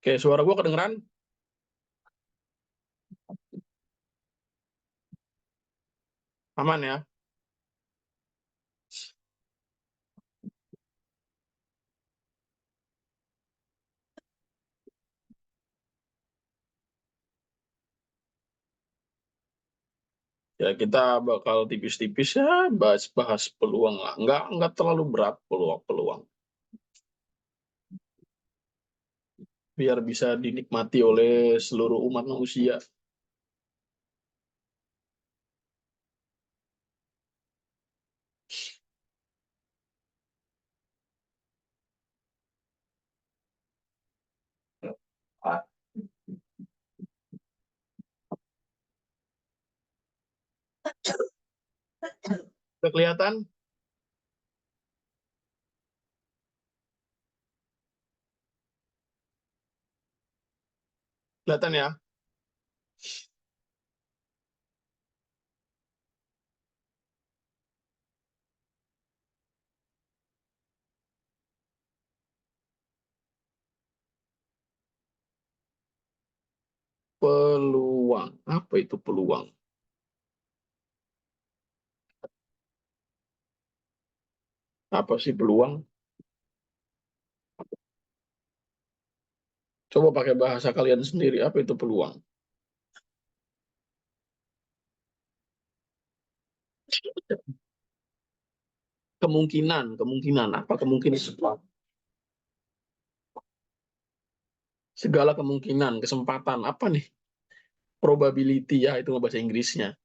Oke, suara gua kedengeran? Aman ya? Ya kita bakal tipis-tipis ya bahas peluang lah. Nggak terlalu berat peluang-peluang. Biar bisa dinikmati oleh seluruh umat manusia. Udah kelihatan? Kelihatan ya? Peluang. Apa itu peluang? Apa sih peluang? Coba pakai bahasa kalian sendiri. Apa itu peluang? Kemungkinan. Apa kemungkinan? Segala kemungkinan, kesempatan. Apa nih? Probability ya, itu bahasa Inggrisnya.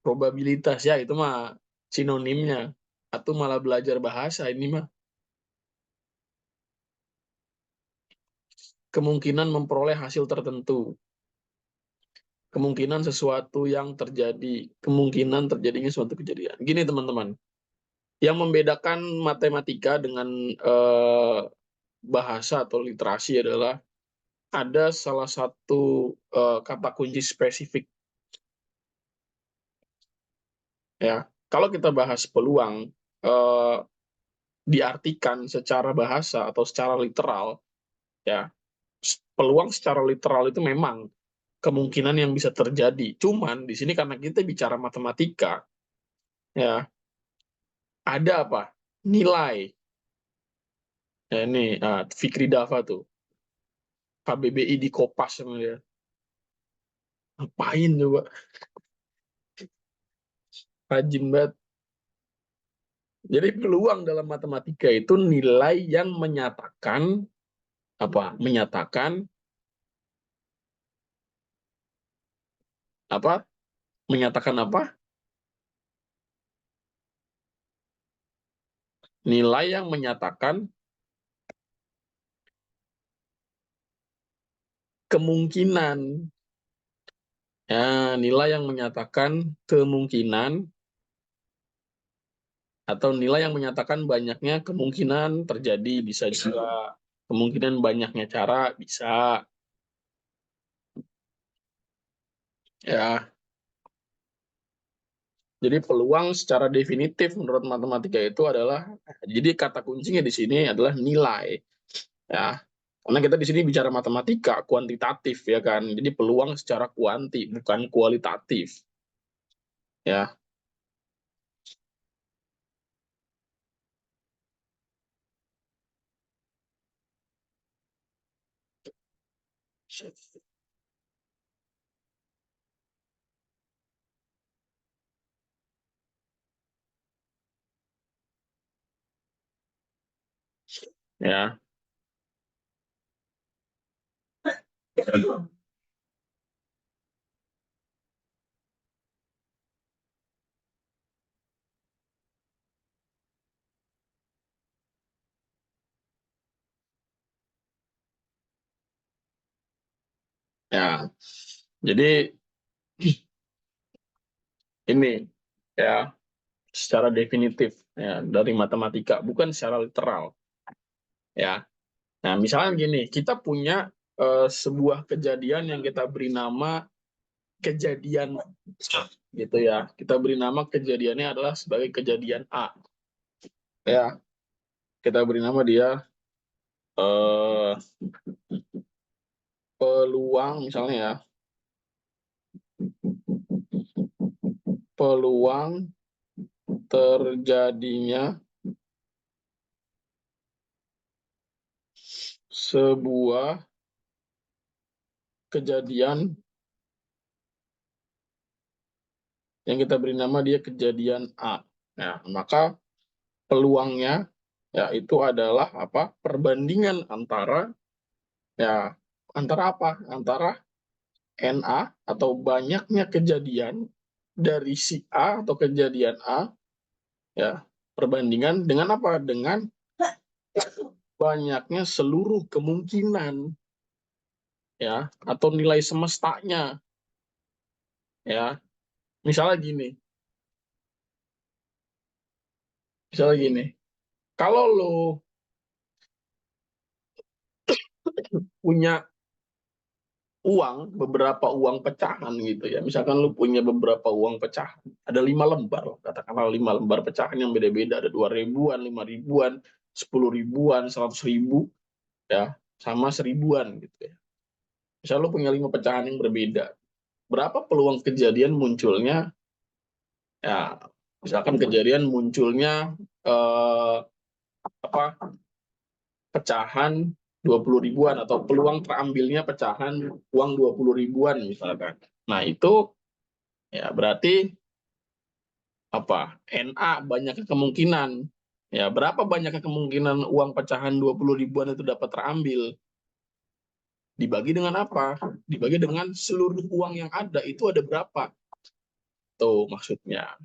Probabilitas ya, itu mah sinonimnya. Atau malah belajar bahasa ini mah. Kemungkinan memperoleh hasil tertentu. Kemungkinan sesuatu yang terjadi. Kemungkinan terjadinya suatu kejadian. Gini teman-teman. Yang membedakan matematika dengan bahasa atau literasi adalah ada salah satu kata kunci spesifik. Ya, kalau kita bahas peluang, eh, diartikan secara bahasa atau secara literal, ya peluang secara literal itu memang kemungkinan yang bisa terjadi. Cuman di sini karena kita bicara matematika, ya ada apa? Nilai. Ya, ini Fikri Dava tuh, KBBI di Kopas sama dia. Ngapain coba? Rajin banget. Jadi peluang dalam matematika itu nilai yang menyatakan apa? Apa? Menyatakan apa? Nilai yang menyatakan kemungkinan. Ya, nilai yang menyatakan kemungkinan atau nilai yang menyatakan banyaknya kemungkinan terjadi, bisa juga kemungkinan banyaknya cara, bisa. Ya, jadi peluang secara definitif menurut matematika itu adalah, jadi kata kuncinya di sini adalah nilai. Ya, karena kita di sini bicara matematika kuantitatif ya kan. Jadi peluang secara kuanti bukan kualitatif. Ya. Ya. Ya. Jadi ini ya secara definitif ya dari matematika bukan secara literal ya. Nah, misalnya gini, kita punya sebuah kejadian yang kita beri nama kejadian gitu ya. Kita beri nama kejadiannya adalah sebagai kejadian A ya. Kita beri nama dia eh peluang misalnya ya, peluang terjadinya sebuah kejadian yang kita beri nama dia kejadian A. Ya, maka peluangnya ya itu adalah apa? Perbandingan antara ya antara apa? Antara NA atau banyaknya kejadian dari si A atau kejadian A ya perbandingan dengan apa? Dengan banyaknya seluruh kemungkinan ya atau nilai semestanya ya. Misalnya gini, misalnya gini. Kalau lo punya beberapa uang pecahan gitu ya. Misalkan lu punya beberapa uang pecahan, ada 5 lembar, katakanlah 5 lembar pecahan yang beda-beda, ada 2 ribuan, 5 ribuan, 10 ribuan, 100 ribu, ya, sama 1000-an gitu ya. Misal lu punya 5 pecahan yang berbeda, berapa peluang kejadian munculnya, ya, misalkan kejadian munculnya eh, apa pecahan 20 ribuan atau peluang terambilnya pecahan uang 20 ribuan misalkan. Nah itu ya berarti apa? NA banyaknya kemungkinan. Ya, berapa banyaknya kemungkinan uang pecahan 20 ribuan itu dapat terambil? Dibagi dengan apa? Dibagi dengan seluruh uang yang ada, itu ada berapa? Tuh maksudnya.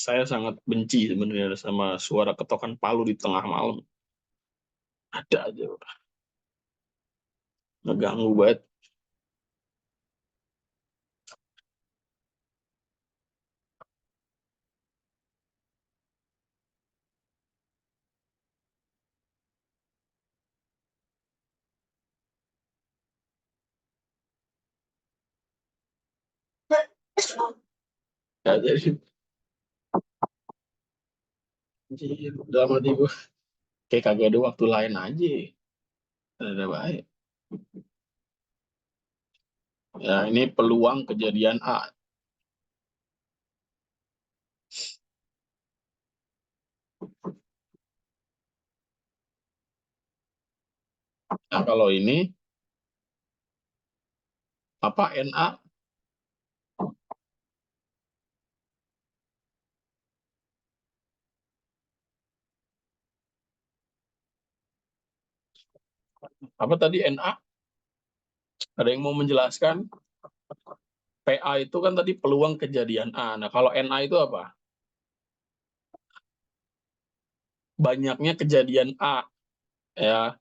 Saya sangat benci sebenarnya sama suara ketokan palu di tengah malam. Ada aja, ngeganggu banget. Ya, jadi dalam hati gue, kayak kagak ada waktu lain aja. Ada baik. Ya, ini peluang kejadian A. Nah, kalau ini apa NA apa tadi NA? Ada yang mau menjelaskan? PA itu kan tadi peluang kejadian A. Nah, kalau NA itu apa? Banyaknya kejadian A, ya.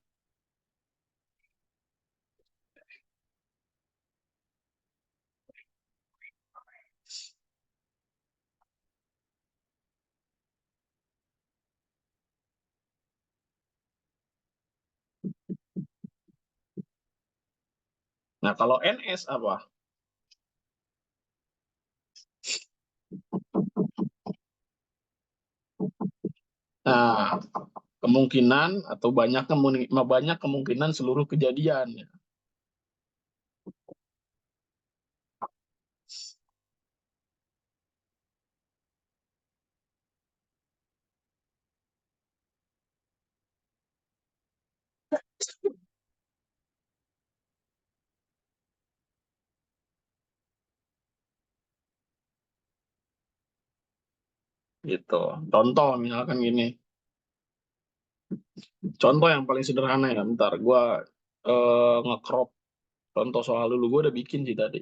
Nah, kalau NS apa? Nah, kemungkinan atau banyak kemungkinan seluruh kejadian, ya. Gitu. Contoh misalkan gini. Contoh yang paling sederhana ya. Bentar, gue nge-crop contoh soal dulu. Gue udah bikin sih tadi.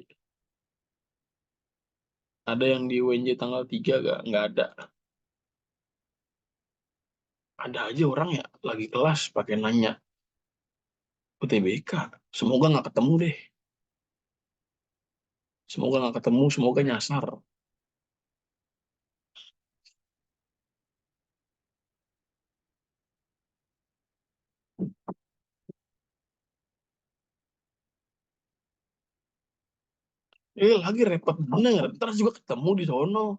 Ada yang di UNJ tanggal 3 gak? Nggak ada. Ada aja orang ya lagi kelas pakai nanya UTBK. Semoga nggak ketemu deh. Semoga nggak ketemu, semoga nyasar. Lagi repot bener. Ntar juga ketemu di sono.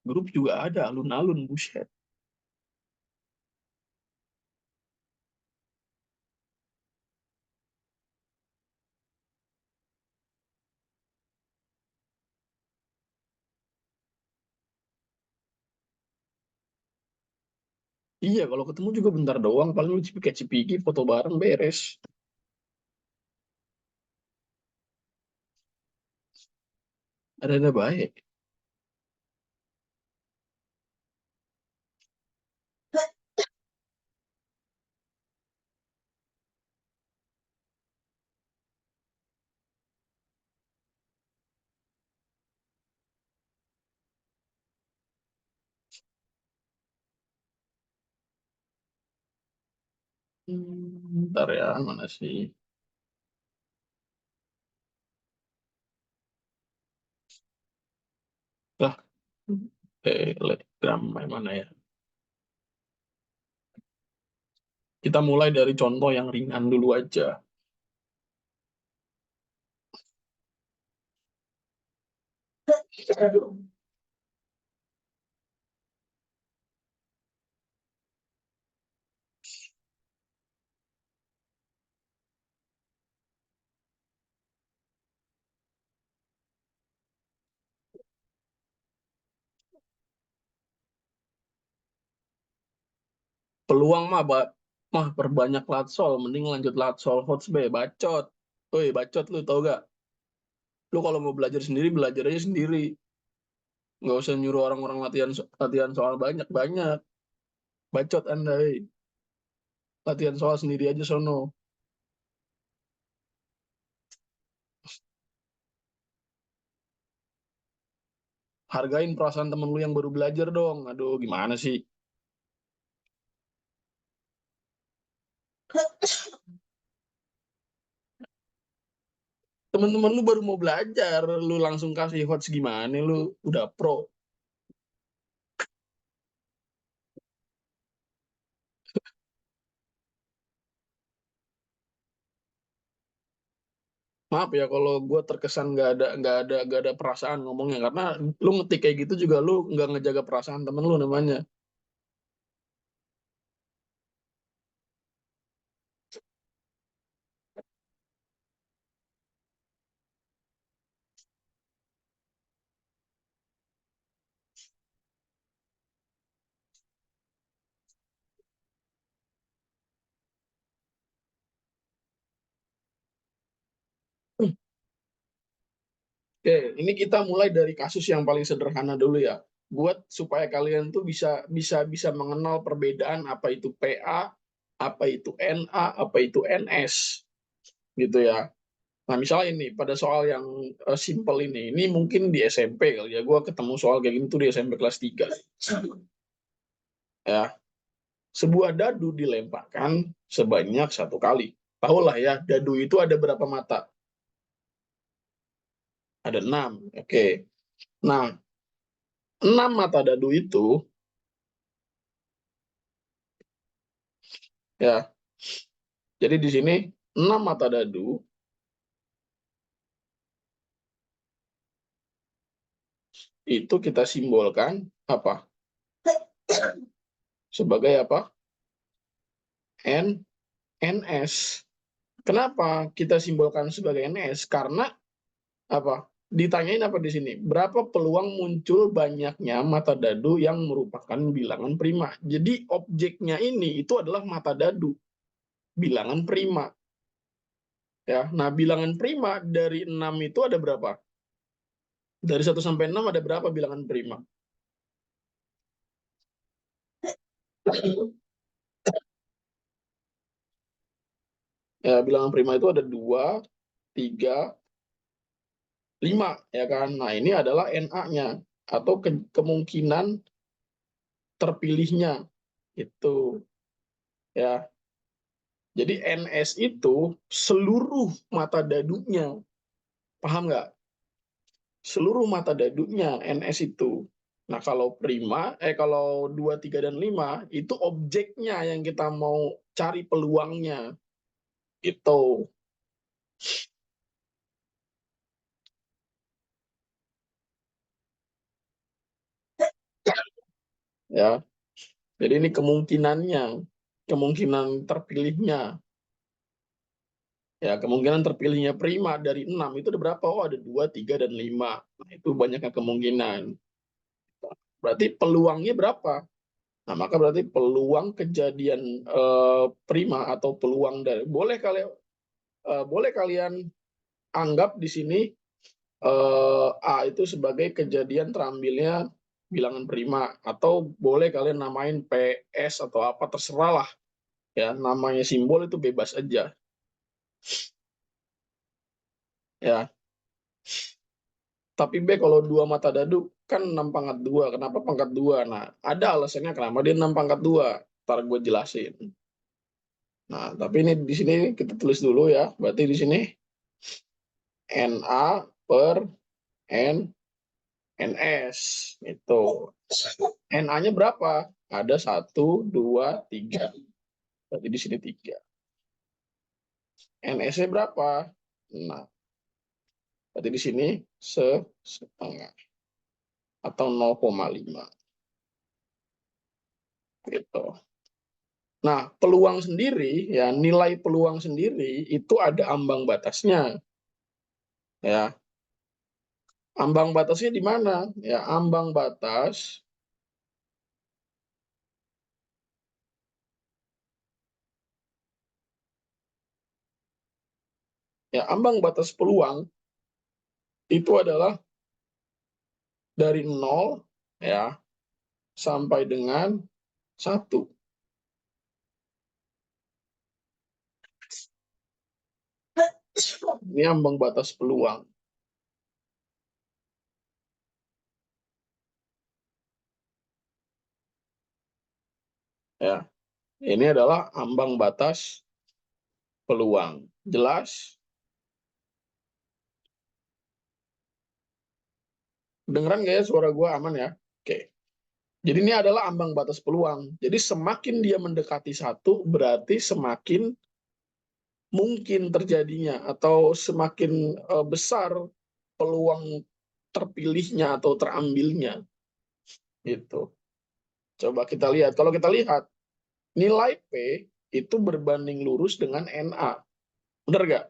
Grup juga ada alun-alun, buset. Iya, kalau ketemu juga bentar doang, paling lu cipika-cipiki, foto bareng, beres. Ada baik. Bentar ya, mana sih? Lah, Telegram mana ya? Kita mulai dari contoh yang ringan dulu aja. Peluang mah perbanyak latsol, mending lanjut latsol hotspot, bacot. Woi, bacot, lu tau gak? Lu kalau mau belajar sendiri, belajar aja sendiri. Nggak usah nyuruh orang-orang latihan latihan soal banyak-banyak. Bacot Anda, latihan soal sendiri aja sono. Hargain perasaan temen lu yang baru belajar dong. Aduh, gimana sih? Temen-temen lu baru mau belajar, lu langsung kasih hots gimana? Lu udah pro. Maaf ya kalau gue terkesan nggak ada perasaan ngomongnya, karena lu ngetik kayak gitu juga lu nggak ngejaga perasaan temen lu namanya. Oke, ini kita mulai dari kasus yang paling sederhana dulu ya. Buat supaya kalian tuh bisa bisa bisa mengenal perbedaan apa itu PA, apa itu NA, apa itu NS, gitu ya. Nah, misalnya ini pada soal yang simple ini mungkin di SMP kali ya. Gua ketemu soal kayak gini tuh di SMP kelas 3. Ya, sebuah dadu dilemparkan sebanyak satu kali. Tahulah ya, dadu itu ada berapa mata? Ada 6. Oke. Nah, 6 mata dadu itu, ya, jadi di sini 6 mata dadu itu kita simbolkan apa? Sebagai apa? N, NS. Kenapa kita simbolkan sebagai NS? Karena apa? Ditanyain apa di sini? Berapa peluang muncul banyaknya mata dadu yang merupakan bilangan prima? Jadi objeknya ini itu adalah mata dadu, bilangan prima. Ya, nah bilangan prima dari 6 itu ada berapa? Dari 1 sampai 6 ada berapa bilangan prima? Ya, bilangan prima itu ada 2, 3, 5, ya kan? Nah, ini adalah NA-nya atau kemungkinan terpilihnya itu, ya. Jadi NS itu seluruh mata dadunya. Paham nggak? Seluruh mata dadunya NS itu. Nah, kalau kalau 2, 3, dan 5 itu objeknya yang kita mau cari peluangnya. Itu. ya. Jadi ini kemungkinannya, kemungkinan terpilihnya. Ya, kemungkinan terpilihnya Prima dari 6 itu ada berapa? Oh, ada 2, 3, dan 5. Nah, itu banyaknya kemungkinan. Berarti peluangnya berapa? Nah, maka berarti peluang kejadian Prima atau peluang dari boleh kalian anggap di sini A itu sebagai kejadian terambilnya bilangan prima, atau boleh kalian namain PS atau apa, terserah lah ya, namanya simbol itu bebas aja ya. Tapi B kalau 2 mata dadu kan 6 pangkat 2. Kenapa pangkat 2? Nah, ada alasannya kenapa dia 6 pangkat 2. Ntar gue jelasin. Nah, tapi ini di sini kita tulis dulu ya. Berarti di sini NA per N NS itu. NA-nya berapa? Ada 1, 2, 3. Berarti di sini 3. NS-nya berapa? Nah, berarti di sini setengah atau 0,5 gitu. Nah, peluang sendiri ya, nilai peluang sendiri itu ada ambang batasnya ya. Ambang batasnya di mana? Ya, ambang batas ya, ambang batas peluang itu adalah dari 0 ya sampai dengan 1. Ini ambang batas peluang ya. Ini adalah ambang batas peluang. Jelas? Dengeran nggak ya suara gue aman ya? Oke. Jadi ini adalah ambang batas peluang. Jadi semakin dia mendekati 1, berarti semakin mungkin terjadinya atau semakin besar peluang terpilihnya atau terambilnya. Gitu. Coba kita lihat. Kalau kita lihat, nilai P itu berbanding lurus dengan NA. Benar nggak?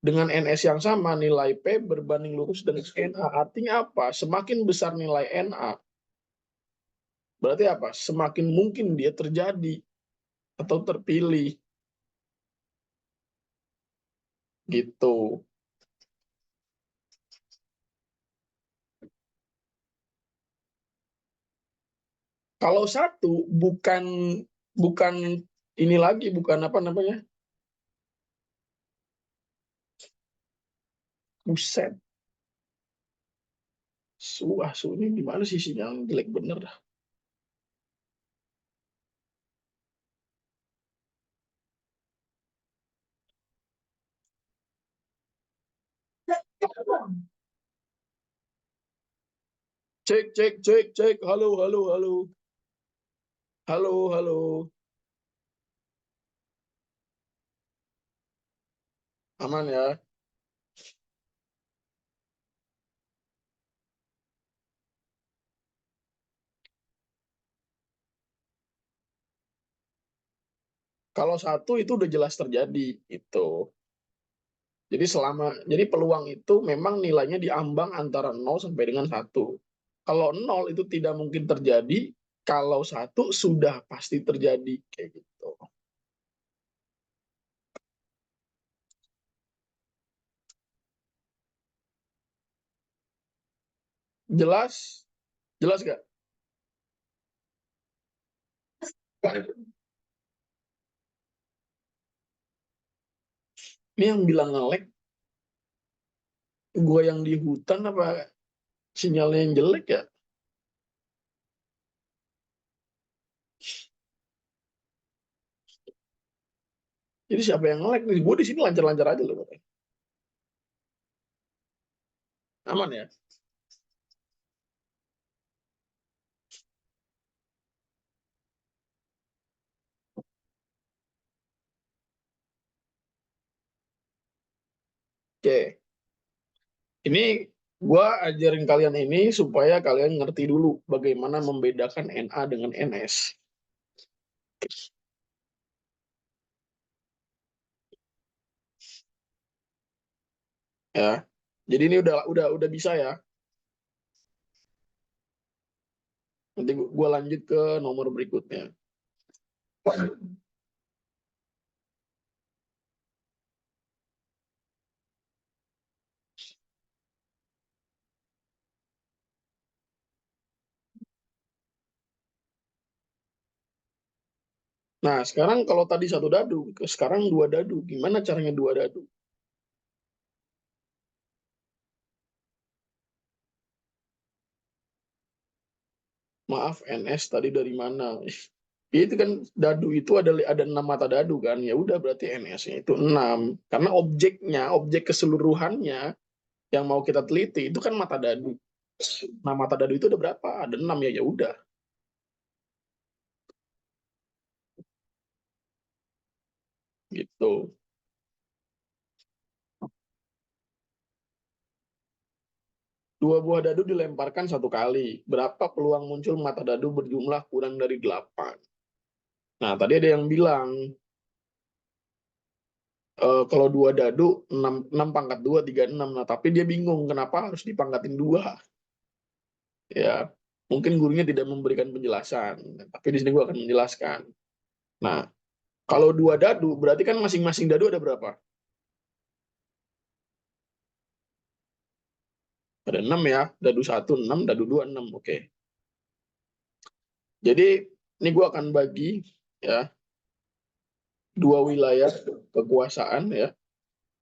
Dengan NS yang sama, nilai P berbanding lurus dengan NA. Artinya apa? Semakin besar nilai NA, berarti apa? Semakin mungkin dia terjadi atau terpilih. Gitu. Kalau 1 bukan bukan ini lagi, bukan apa namanya? Buset. Su ini gimana sih sinyal jelek bener dah. Cek cek cek cek. Halo halo halo. Halo halo. Aman ya? Kalau 1 itu udah jelas terjadi itu. Jadi peluang itu memang nilainya diambang antara 0 sampai dengan 1. Kalau 0 itu tidak mungkin terjadi, kalau 1 sudah pasti terjadi kayak gitu. Jelas? Jelas gak? Ini yang bilang nge-lag, gue yang di hutan apa sinyalnya yang jelek ya? Jadi siapa yang nge-lag nih? Gue di sini lancar-lancar aja loh. Aman ya? Oke. Ini Gua ajarin kalian ini supaya kalian ngerti dulu bagaimana membedakan Na dengan Ns. Ya. Jadi ini udah bisa ya. Nanti gua lanjut ke nomor berikutnya. Nah, sekarang kalau tadi satu dadu, sekarang dua dadu. Gimana caranya dua dadu? Maaf, NS tadi dari mana? Ya, itu kan dadu itu ada 6 mata dadu kan. Ya udah berarti NS-nya itu 6. Karena objek keseluruhannya yang mau kita teliti itu kan mata dadu. Nah, mata dadu itu ada berapa? Ada 6 ya, ya udah gitu. Dua buah dadu dilemparkan satu kali. Berapa peluang muncul mata dadu berjumlah kurang dari 8? Nah, tadi ada yang bilang kalau dua dadu 6 pangkat 2 36. Nah, tapi dia bingung kenapa harus dipangkatin 2. Ya, mungkin gurunya tidak memberikan penjelasan, tapi di sini gua akan menjelaskan. Nah, kalau dua dadu berarti kan masing-masing dadu ada berapa? Ada 6 ya. Dadu 1 6, dadu 2 6. Oke. Jadi ini gua akan bagi ya dua wilayah kekuasaan ya.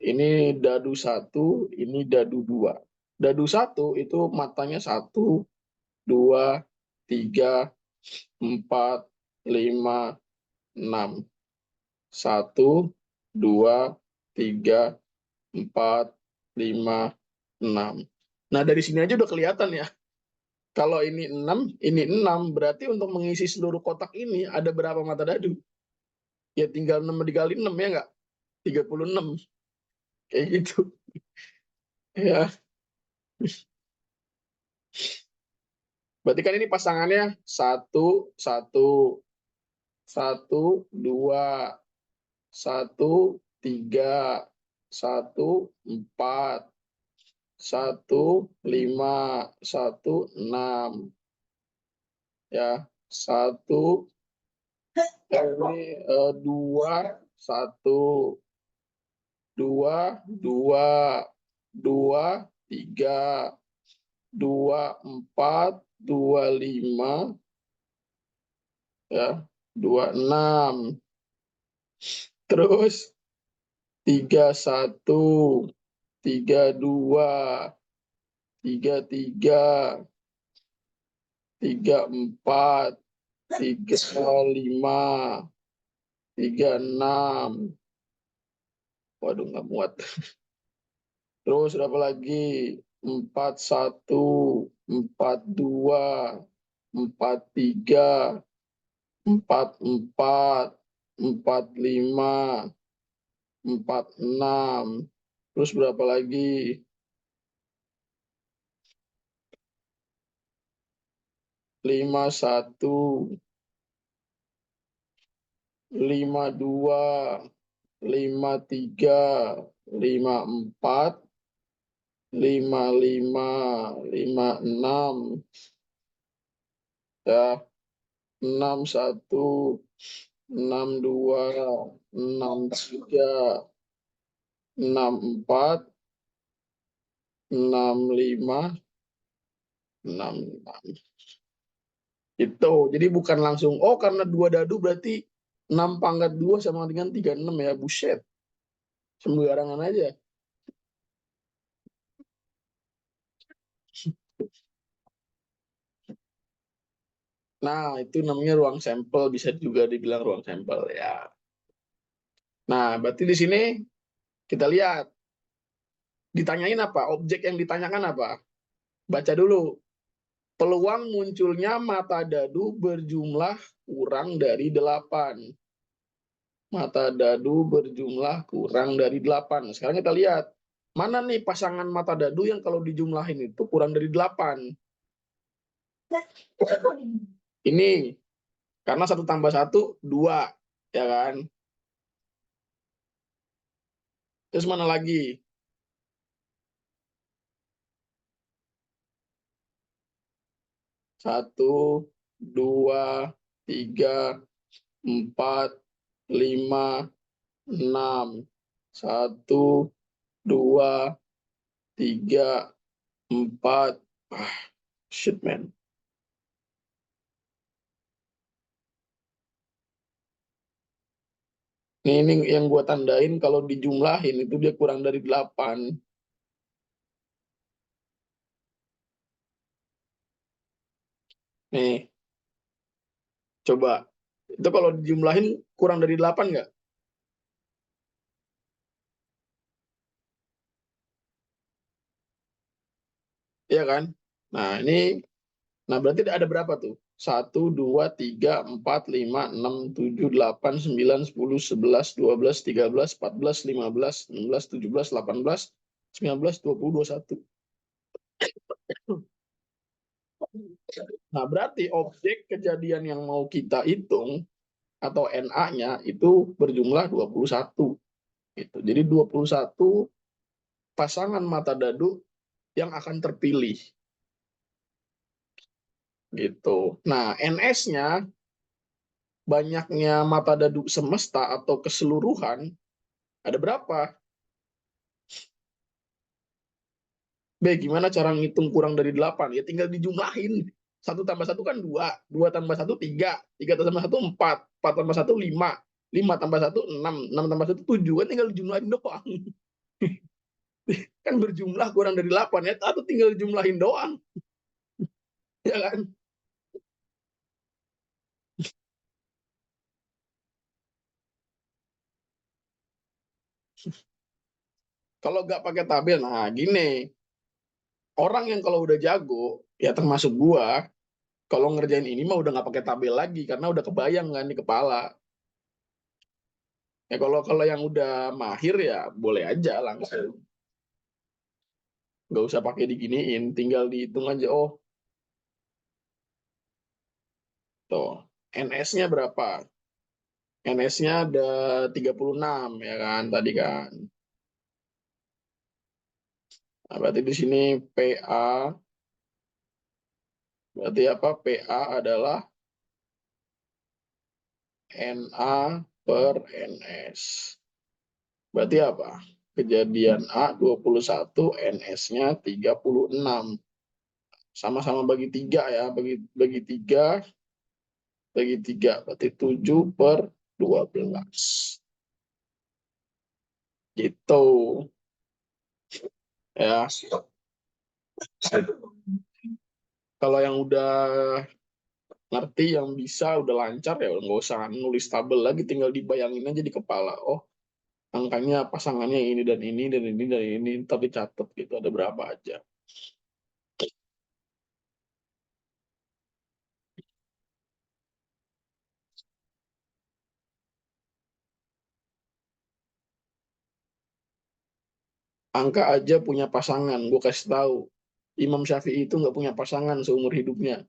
Ini dadu 1, ini dadu 2. Dadu 1 itu matanya 1, 2, 3, 4, 5, 6. 1, 2, 3, 4, 5, 6. Nah, dari sini aja udah kelihatan ya. Kalau ini 6, ini 6, berarti untuk mengisi seluruh kotak ini ada berapa mata dadu? Ya tinggal 6 dikali 6 ya nggak? 36. Kayak gitu. Ya. Berarti kan ini pasangannya 1, 1, 1, 2, 1, 3, 1, 4, 1, 5, 1, 6. Ya, 1, ini 2, 1, 2, 2, 2, 3, 2, 4, 2, 5, ya, 2, 6. Terus 3, 1, 3, 2, 3, 3, 3, 4, 3, 5, 3, 6. Waduh, nggak muat. Terus berapa lagi? 4, 1, 4, 2, 4, 3, 4, 4, 4, 5, 4, 6. Terus berapa lagi? 5, 1, 5, 2, 5, 3, 5, 4, 5, 5, 5, 6. Ya, 6, 1, 6, 2, 6, 3, 6, 4, 6, 5, 6, 6. Itu. Jadi bukan langsung, oh karena dua dadu berarti 6 pangkat 2 sama dengan 36 ya. Buset. Sembarangan aja. Nah, itu namanya ruang sampel. Bisa juga dibilang ruang sampel ya. Nah, berarti di sini kita lihat. Ditanyain apa? Objek yang ditanyakan apa? Baca dulu. Peluang munculnya mata dadu berjumlah kurang dari 8. Mata dadu berjumlah kurang dari 8. Sekarang kita lihat. Mana nih pasangan mata dadu yang kalau dijumlahin itu kurang dari 8? Ini, karena satu tambah satu, 2. Ya kan? Terus mana lagi? 1, 2, 3, 4, 5, 6. 1, 2, 3, 4. Ah, shit, man. Ini yang gue tandain kalau dijumlahin itu dia kurang dari 8. Nih, coba. Itu kalau dijumlahin kurang dari 8 nggak? Iya kan? Nah, berarti ada berapa tuh? 1, 2, 3, 4, 5, 6, 7, 8, 9, 10, 11, 12, 13, 14, 15, 16, 17, 18, 19, 20, 21. Nah, berarti objek kejadian yang mau kita hitung atau NA-nya itu berjumlah 21. Gitu. Jadi 21 pasangan mata dadu yang akan terpilih. Gitu. Nah, NS-nya, banyaknya mata dadu semesta atau keseluruhan, ada berapa? B, gimana cara ngitung kurang dari 8? Ya tinggal dijumlahin. 1 tambah 1 kan 2. 2 tambah 1, 3. 3 tambah 1, 4. 4 tambah 1, 5. 5 tambah 1, 6. 6 tambah 1, 7. Kan tinggal dijumlahin doang. Kan berjumlah kurang dari 8 ya. Atau tinggal dijumlahin doang. Ya kan? Kalau nggak pakai tabel, nah gini. Orang yang kalau udah jago, ya termasuk gua, kalau ngerjain ini mah udah nggak pakai tabel lagi. Karena udah kebayang kan di kepala. Ya kalau yang udah mahir ya boleh aja langsung. Nggak usah pakai diginiin, tinggal dihitung aja. Oh, tuh, NS-nya berapa? NS-nya ada 36 ya kan tadi kan. Nah, berarti di sini PA, berarti apa? PA adalah NA per NS. Berarti apa? Kejadian A 21, NS-nya 36. Sama-sama bagi 3 ya, bagi 3, berarti 7/12. Gitu. Ya, kalau yang udah ngerti, yang bisa, udah lancar ya nggak usah nulis tabel lagi, tinggal dibayangin aja di kepala. Oh, angkanya pasangannya ini dan ini dan ini dan ini, tapi catat gitu ada berapa aja. Angka aja punya pasangan, gue kasih tahu. Imam Syafi'i itu nggak punya pasangan seumur hidupnya.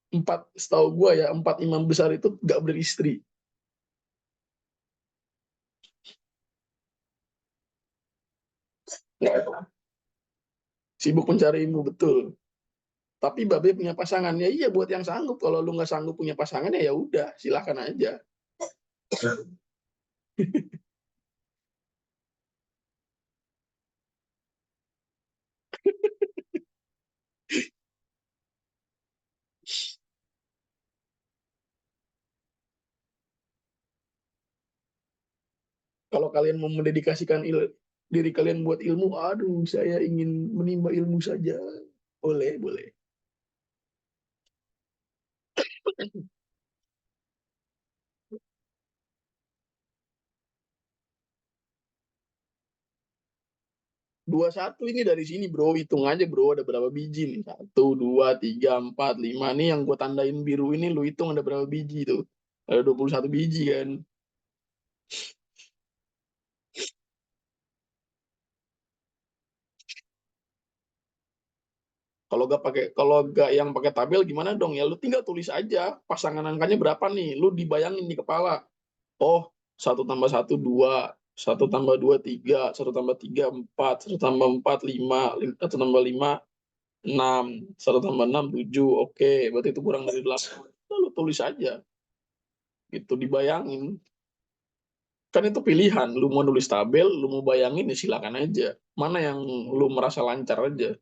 4, setahu gue ya, 4 imam besar itu nggak beristri. Nggak, sibuk mencari ilmu betul. Tapi Babe punya pasangan, ya iya buat yang sanggup. Kalau lu nggak sanggup punya pasangan ya udah, silakan aja. Kalau kalian mau mendedikasikan diri kalian buat ilmu, aduh saya ingin menimba ilmu saja. Boleh, boleh. 21 ini dari sini bro, hitung aja bro, ada berapa biji nih? 1, 2, 3, 4, 5 nih yang gue tandain biru ini, lu hitung ada berapa biji tuh? Ada 21 biji kan? Kalau gak yang pakai tabel gimana dong ya? Lu tinggal tulis aja pasangan angkanya berapa nih? Lu dibayangin di kepala. Oh, 1 tambah 1 2, 1 tambah 2 3, 1 tambah 3 4, 1 tambah 4 5, 1 tambah 5 6, 1 tambah 6 7. Oke, berarti itu kurang dari 8. Lu tulis aja, gitu dibayangin. Kan itu pilihan. Lu mau nulis tabel, lu mau bayangin ya silakan aja. Mana yang lu merasa lancar aja.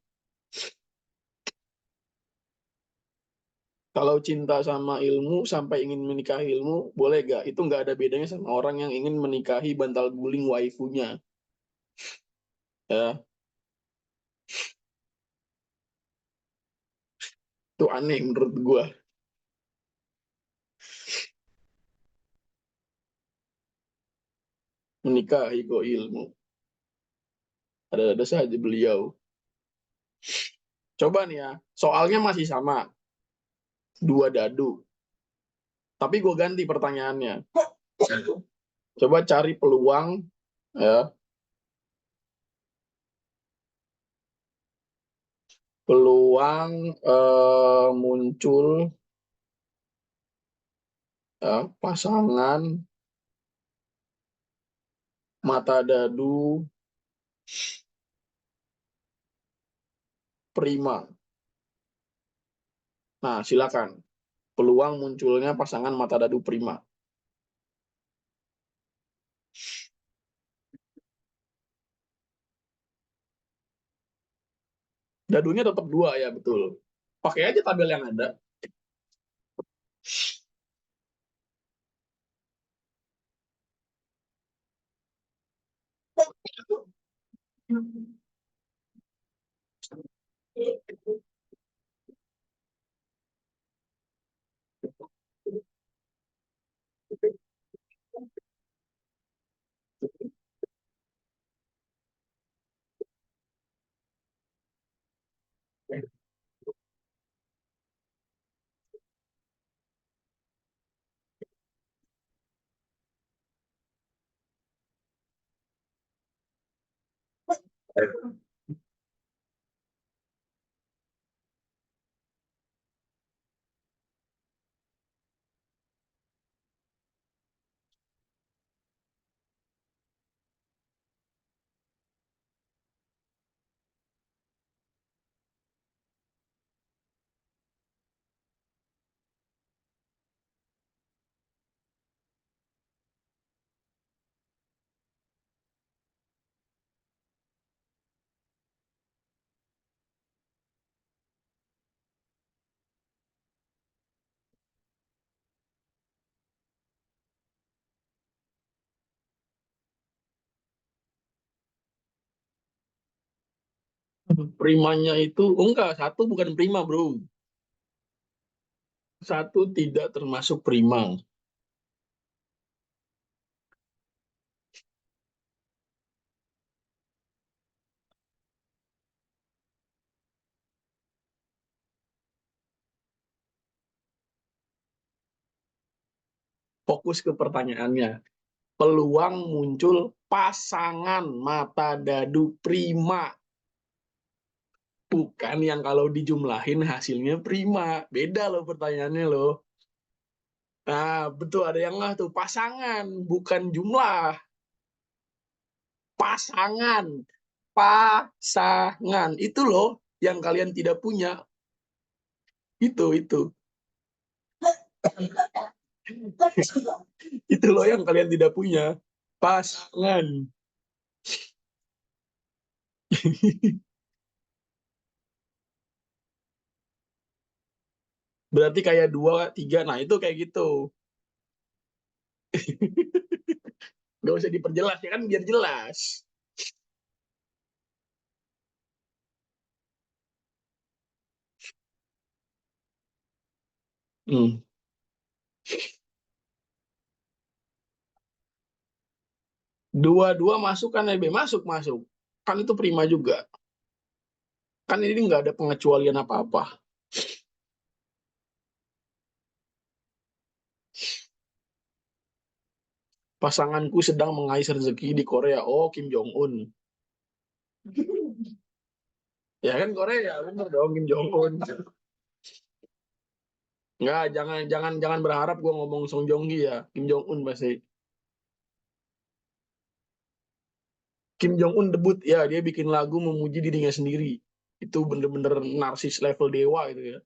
Kalau cinta sama ilmu sampai ingin menikahi ilmu, boleh gak? Itu nggak ada bedanya sama orang yang ingin menikahi bantal guling waifunya. Ya, itu aneh menurut gua. Menikahi kok ilmu. Ada-ada saja beliau. Coba nih ya, soalnya masih sama. Dua dadu. Tapi gue ganti pertanyaannya. Coba cari peluang, ya, peluang muncul pasangan mata dadu prima. Nah, silakan. Peluang munculnya pasangan mata dadu prima. Dadunya tetap dua ya, betul. Pakai aja tabel yang ada. Primanya itu, oh enggak, satu bukan prima, bro. Satu tidak termasuk prima. Fokus ke pertanyaannya. Peluang muncul pasangan mata dadu prima. Bukan yang kalau dijumlahin hasilnya prima. Beda loh pertanyaannya loh. Nah, betul ada yang nggak tuh. Pasangan, bukan jumlah. Pasangan. Pasangan. Itu loh yang kalian tidak punya. Itu. Itu loh yang kalian tidak punya. Pasangan. Berarti kayak dua, tiga. Nah, itu kayak gitu. Gak usah diperjelas ya kan biar jelas. Hmm. Dua-dua masuk kan lebih masuk masuk. Kan itu prima juga. Kan ini nggak ada pengecualian apa-apa. Pasanganku sedang mengais rezeki di Korea. Oh, Kim Jong Un. Ya kan Korea, bener dong Kim Jong Un. Nggak, jangan jangan jangan berharap gue ngomong Song Joong Ki ya. Kim Jong Un pasti. Kim Jong Un debut ya, dia bikin lagu memuji dirinya sendiri. Itu bener-bener narsis level dewa itu ya.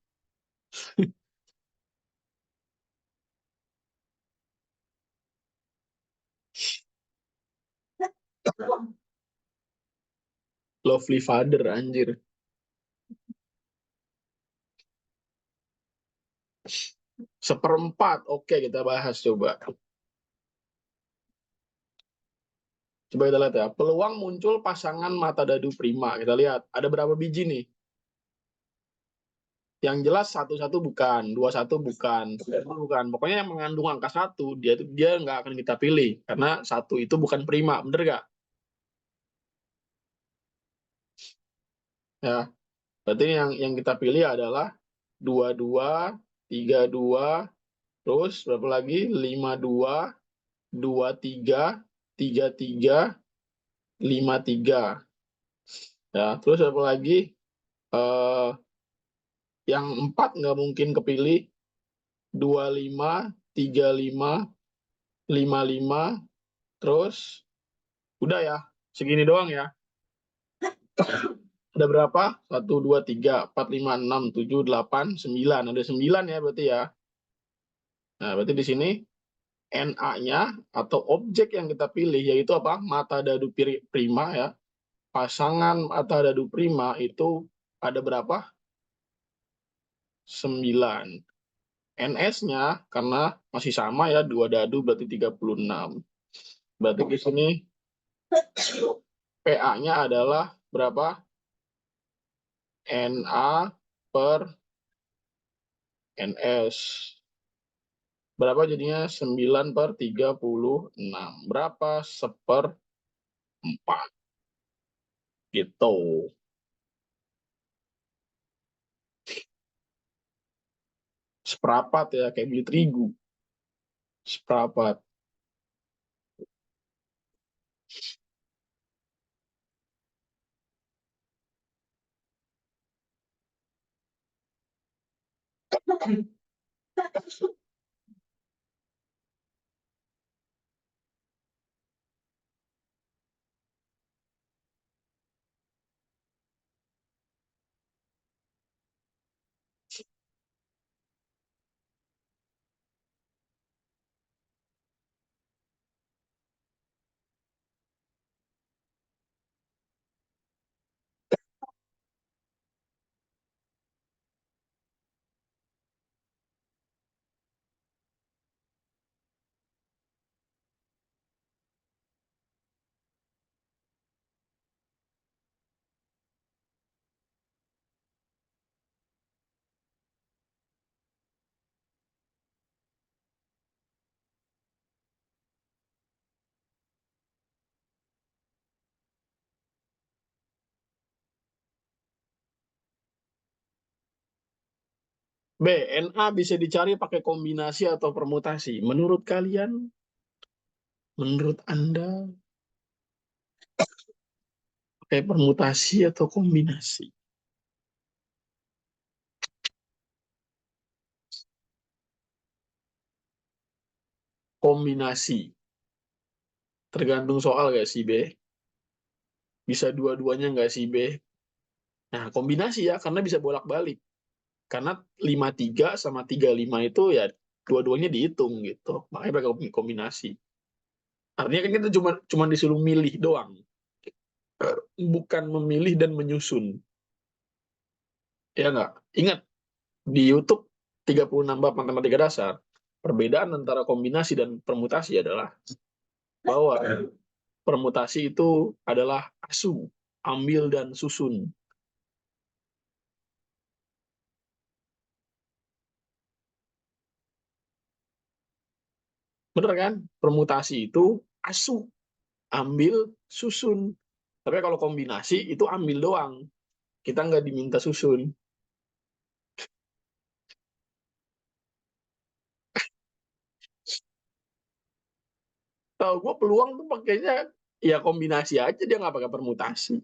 Lovely Father anjir. Seperempat. Oke, kita bahas coba. Coba kita lihat ya. Peluang muncul pasangan mata dadu prima. Kita lihat ada berapa biji nih. Yang jelas satu-satu bukan, dua satu bukan, tiga bukan. Pokoknya yang mengandung angka satu, dia nggak akan kita pilih karena satu itu bukan prima, bener nggak? Ya, berarti yang kita pilih adalah dua dua, tiga dua, terus berapa lagi? Lima dua, dua tiga tiga, lima tiga. Ya, terus apa lagi? Eh, yang empat nggak mungkin kepilih. Dua lima, tiga lima, lima lima, terus udah ya, segini doang ya. Ada berapa? Satu, dua, tiga, empat, lima, enam, tujuh, delapan, sembilan. Ada 9 ya berarti ya. Nah, berarti di sini NA-nya atau objek yang kita pilih yaitu apa? Mata dadu prima ya. Pasangan mata dadu prima itu ada berapa? 9. NS-nya karena masih sama ya, dua dadu berarti 36. Berarti di sini PA-nya adalah berapa? NA per NS. Berapa jadinya? 9/36. Berapa? 1/4. Gitu. Seperapat ya, kayak beli terigu. Seperapat. B. NA bisa dicari pakai kombinasi atau permutasi. Menurut kalian? Menurut Anda? Pakai permutasi atau kombinasi? Kombinasi. Tergantung soal gak sih, B? Bisa dua-duanya nggak sih, B? Nah, kombinasi ya, karena bisa bolak-balik. Karena 53 sama 35 itu ya dua-duanya dihitung gitu. Makanya pakai kombinasi. Artinya kan kita cuma disuruh milih doang. Bukan memilih dan menyusun. Ya nggak? Ingat, di YouTube 36 bab matematika dasar, perbedaan antara kombinasi dan permutasi adalah bahwa permutasi itu adalah asu, ambil dan susun. Bener kan? Permutasi itu asu, ambil, susun. Tapi kalau kombinasi itu ambil doang, kita nggak diminta susun. Tahu gue peluang tuh pakainya ya kombinasi aja, dia nggak pakai permutasi.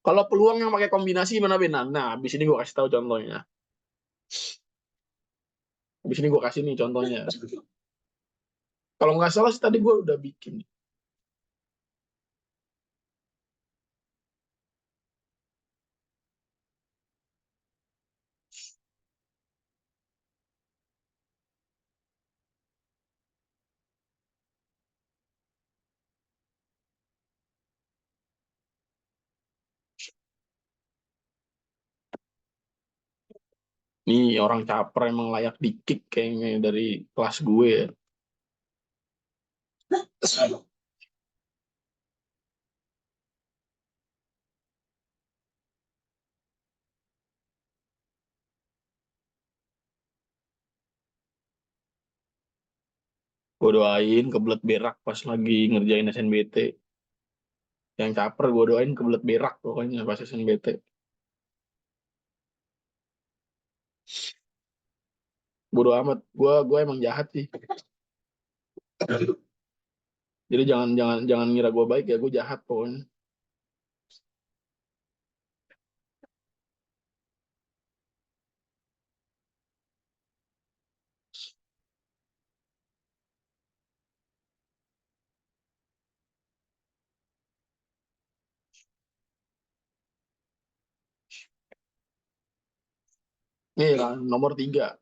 Kalau peluang yang pakai kombinasi gimana Ben? Nah, habis ini gue kasih tahu contohnya. Habis ini gue kasih nih contohnya. Kalau nggak salah sih tadi gue udah bikin. Nih orang caper emang layak di kick kayaknya dari kelas gue ya. Gue doain kebelet berak pas lagi ngerjain SNBT. Yang caper gue doain kebelet berak pokoknya pas SNBT. Bodo amat, gue emang jahat sih. Jadi jangan jangan jangan ngira gue baik ya, gue jahat pokoknya. Nih lah, nomor 3.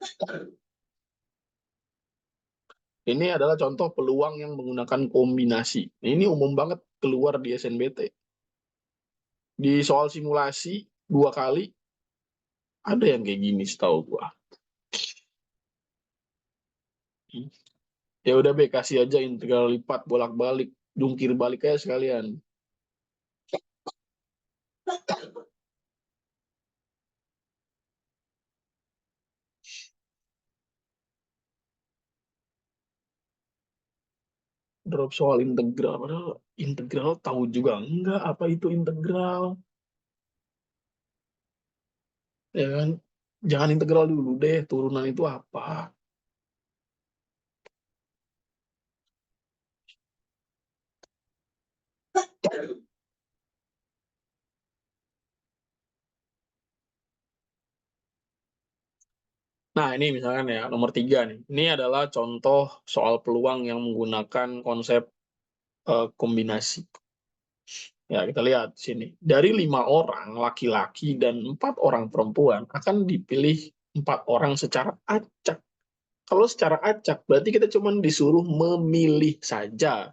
Ini adalah contoh peluang yang menggunakan kombinasi. Ini umum banget keluar di SNBT. Di soal simulasi 2 kali ada yang kayak gini setahu gua. Ya udah be, kasih aja integral lipat bolak-balik, jungkir balik aja sekalian. Drop soal integral, padahal integral tahu juga enggak apa itu integral, ya kan? Jangan integral dulu deh, turunan itu apa. Nah ini misalkan ya nomor 3 nih, ini adalah contoh soal peluang yang menggunakan konsep kombinasi. Ya kita lihat sini, dari 5 orang laki-laki dan 4 orang perempuan akan dipilih 4 orang secara acak. Kalau secara acak berarti kita cuma disuruh memilih saja,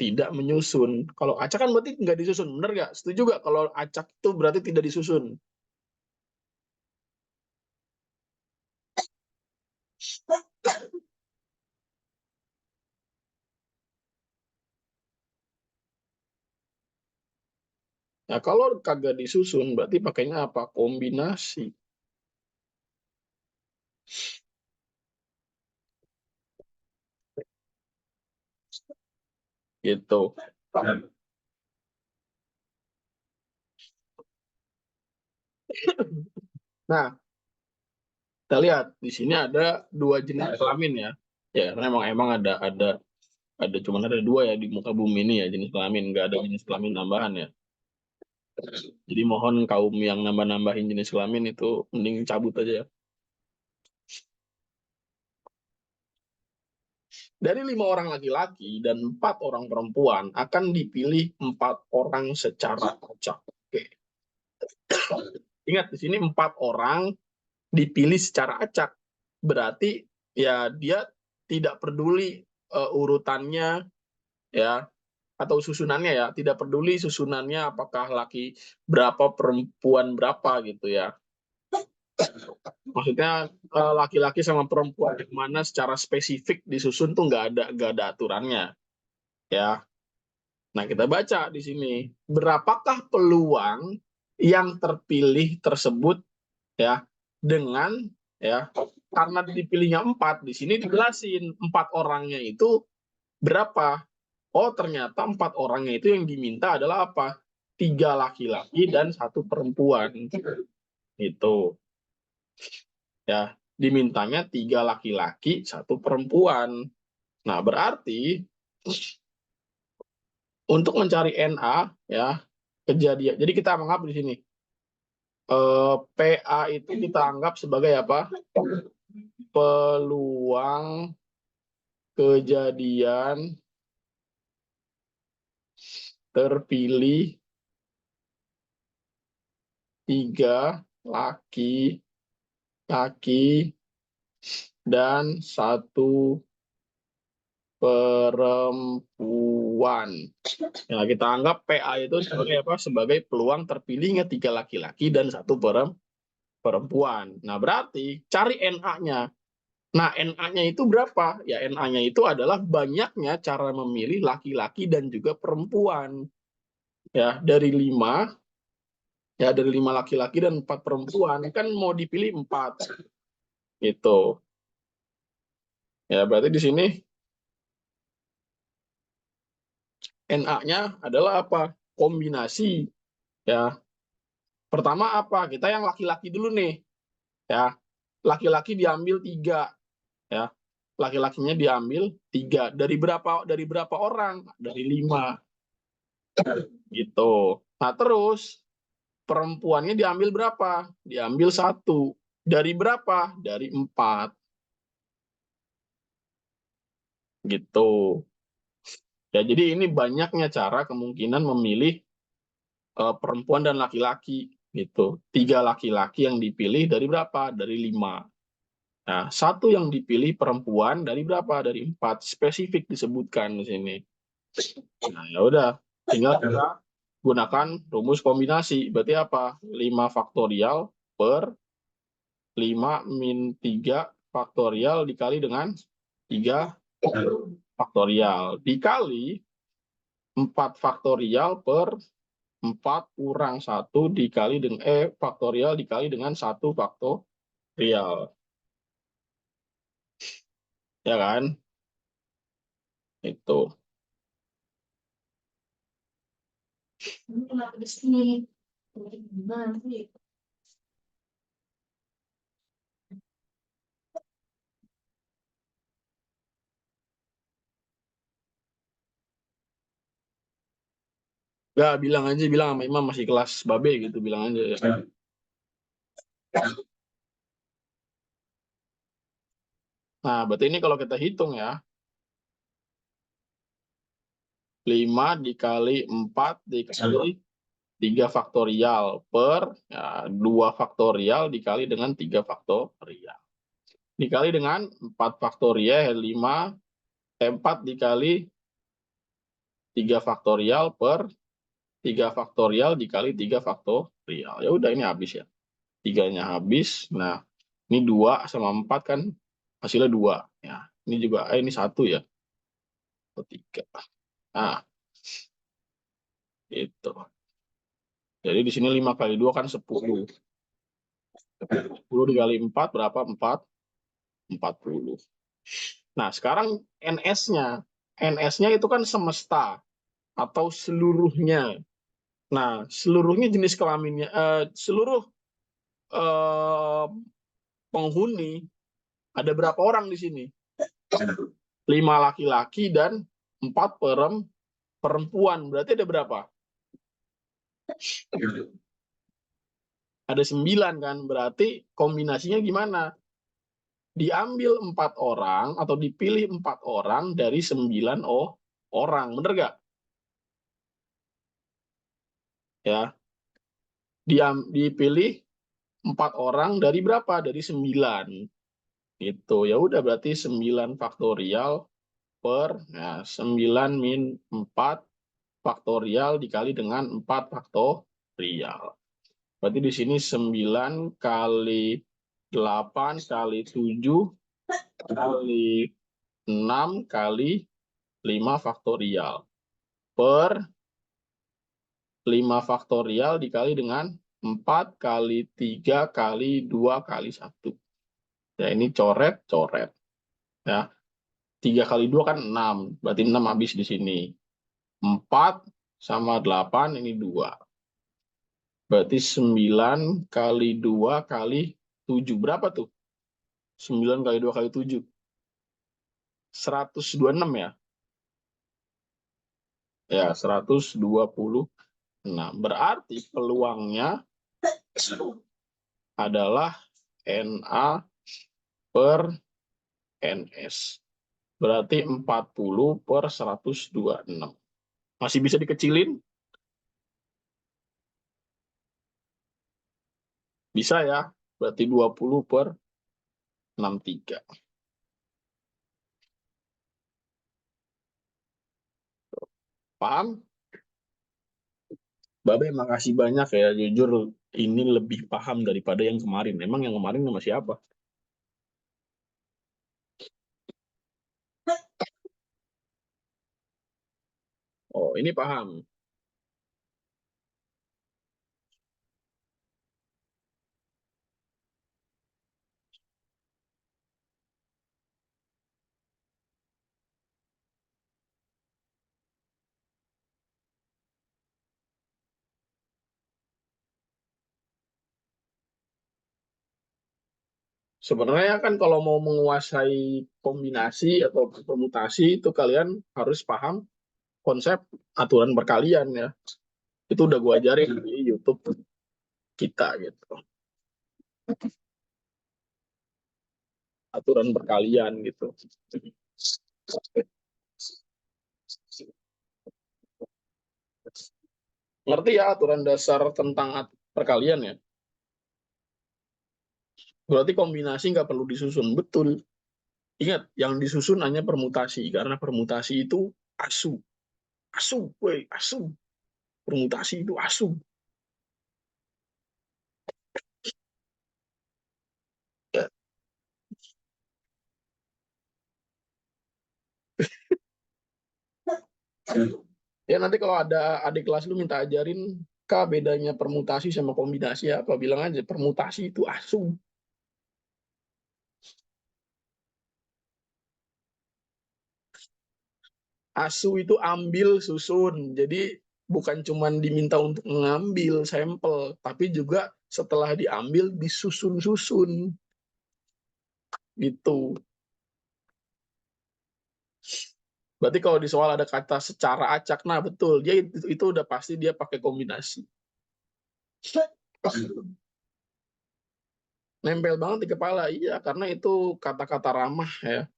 tidak menyusun. Kalau acak kan berarti nggak disusun, bener nggak? Setuju nggak kalau acak itu berarti tidak disusun? Nah, kalau kagak disusun berarti pakainya apa? Kombinasi. Gitu. Nah, kita lihat di sini ada 2 jenis kelamin ya. Ya, karena emang ada cuman ada 2 ya di muka bumi ini ya jenis kelamin, nggak ada jenis kelamin tambahan ya. Jadi mohon kaum yang nambah-nambahin jenis kelamin itu mending cabut aja ya. Dari 5 orang laki-laki dan 4 orang perempuan akan dipilih 4 orang secara acak. Oke. Ingat di sini 4 orang dipilih secara acak. Berarti ya dia tidak peduli urutannya ya atau susunannya ya, tidak peduli susunannya apakah laki berapa perempuan berapa gitu ya. Maksudnya laki-laki sama perempuan yang mana secara spesifik disusun tuh nggak ada aturannya ya. Nah, kita baca di sini. Berapakah peluang yang terpilih tersebut ya dengan ya karena dipilihnya 4 di sini dijelasin 4 orangnya itu berapa. oh ternyata 4 orangnya itu yang diminta adalah apa? 3 laki-laki dan 1 perempuan. Itu. Ya, dimintanya 3 laki-laki, 1 perempuan. Nah, berarti untuk mencari NA ya, kejadian. Jadi kita menganggap di sini PA itu kita anggap sebagai apa? Peluang kejadian terpilih 3 laki-laki dan 1 perempuan. Nah, kita anggap PA itu sebagai apa? Sebagai peluang terpilihnya 3 laki-laki dan 1 perempuan. Nah, berarti cari NA-nya. Nah, NA-nya itu berapa? Ya, NA-nya itu adalah banyaknya cara memilih laki-laki dan juga perempuan. Ya, dari 5, ya dari 5 laki-laki dan 4 perempuan, kan mau dipilih 4. Gitu. Ya, berarti di sini NA-nya adalah apa? Kombinasi. Ya, pertama apa? Kita yang laki-laki dulu nih. Ya, laki-laki diambil 3. Ya, laki-lakinya diambil 3. Dari berapa orang? Dari 5. Gitu. Nah, terus perempuannya diambil berapa? Diambil 1. Dari berapa? Dari 4. Gitu. Ya, jadi ini banyaknya cara kemungkinan memilih perempuan dan laki-laki. Gitu. 3 laki-laki yang dipilih dari berapa? Dari 5. Nah, 1 yang dipilih perempuan dari berapa? Dari 4. Spesifik disebutkan di sini. Nah, ya udah. Tinggal kita gunakan rumus kombinasi. Berarti apa? 5 faktorial per 5 min 3 faktorial dikali dengan 3 faktorial. Dikali 4 faktorial per 4 kurang 1 dikali dengan faktorial dikali dengan 1 faktorial. Ya kan? Itu. Gak, bilang aja, bilang sama Imam masih kelas babe gitu, bilang aja. Ya. Nah, berarti ini kalau kita hitung ya, 5 dikali 4 dikali 3 faktorial per ya, 2 faktorial dikali dengan 3 faktorial. Dikali dengan 4 faktorial, 4 dikali 3 faktorial per 3 faktorial dikali 3 faktorial. Ya udah, ini habis ya. 3-nya habis. Nah, ini 2 sama 4 kan hasilnya 2. Ya, ini juga, ini 1 ya. 3. Nah, itu. Jadi di sini 5 kali 2 kan 10. 10 dikali 4 berapa? 40. Nah, sekarang NS-nya. NS-nya itu kan semesta atau seluruhnya. Nah, seluruhnya jenis kelaminnya, seluruh eh, penghuni, ada berapa orang di sini? 5 laki-laki dan 4 perempuan. Berarti ada berapa? Ada 9 kan? Berarti kombinasinya gimana? Diambil 4 orang atau dipilih 4 orang dari 9 orang. Bener gak? Ya. Dipilih 4 orang dari berapa? Dari 9. Itu. Ya udah, berarti 9 faktorial per 9 min 4 faktorial dikali dengan 4 faktorial. Berarti di sini 9 kali 8 kali 7 kali 6 kali 5 faktorial per 5 faktorial dikali dengan 4 kali 3 kali 2 kali 1. Ya, ini coret. Ya. 3 kali 2 kan 6. Berarti 6 habis di sini. 4 sama 8, ini 2. Berarti 9 kali 2 kali 7. Berapa tuh? 9 kali 2 kali 7. 126 ya? Ya, 126. Berarti peluangnya adalah NA per NS. Berarti 40 per 126. Masih bisa dikecilin? Bisa ya. Berarti 20 per 63. Paham? Babe, makasih banyak ya. Jujur, ini lebih paham daripada yang kemarin. Emang yang kemarin sama siapa? Oh, ini paham. Sebenarnya kan kalau mau menguasai kombinasi atau permutasi itu kalian harus paham konsep aturan perkalian ya. Itu udah gue ajarin di YouTube kita gitu. Aturan perkalian gitu. Ngerti ya aturan dasar tentang perkalian ya? Berarti kombinasi nggak perlu disusun. Betul. Ingat, yang disusun hanya permutasi. Karena permutasi itu asu. Asu, woi, asu. Permutasi itu asu. Ya, ya nanti kalau ada adik kelas lu minta ajarin, Kak, bedanya permutasi sama kombinasi apa? Bilang aja, permutasi itu asu. Asu itu ambil susun. Jadi bukan cuma diminta untuk mengambil sampel, tapi juga setelah diambil disusun-susun gitu. Berarti kalau di soal ada kata secara acak, nah betul, dia itu udah pasti dia pakai kombinasi. Nempel banget di kepala, iya, karena itu kata-kata ramah ya.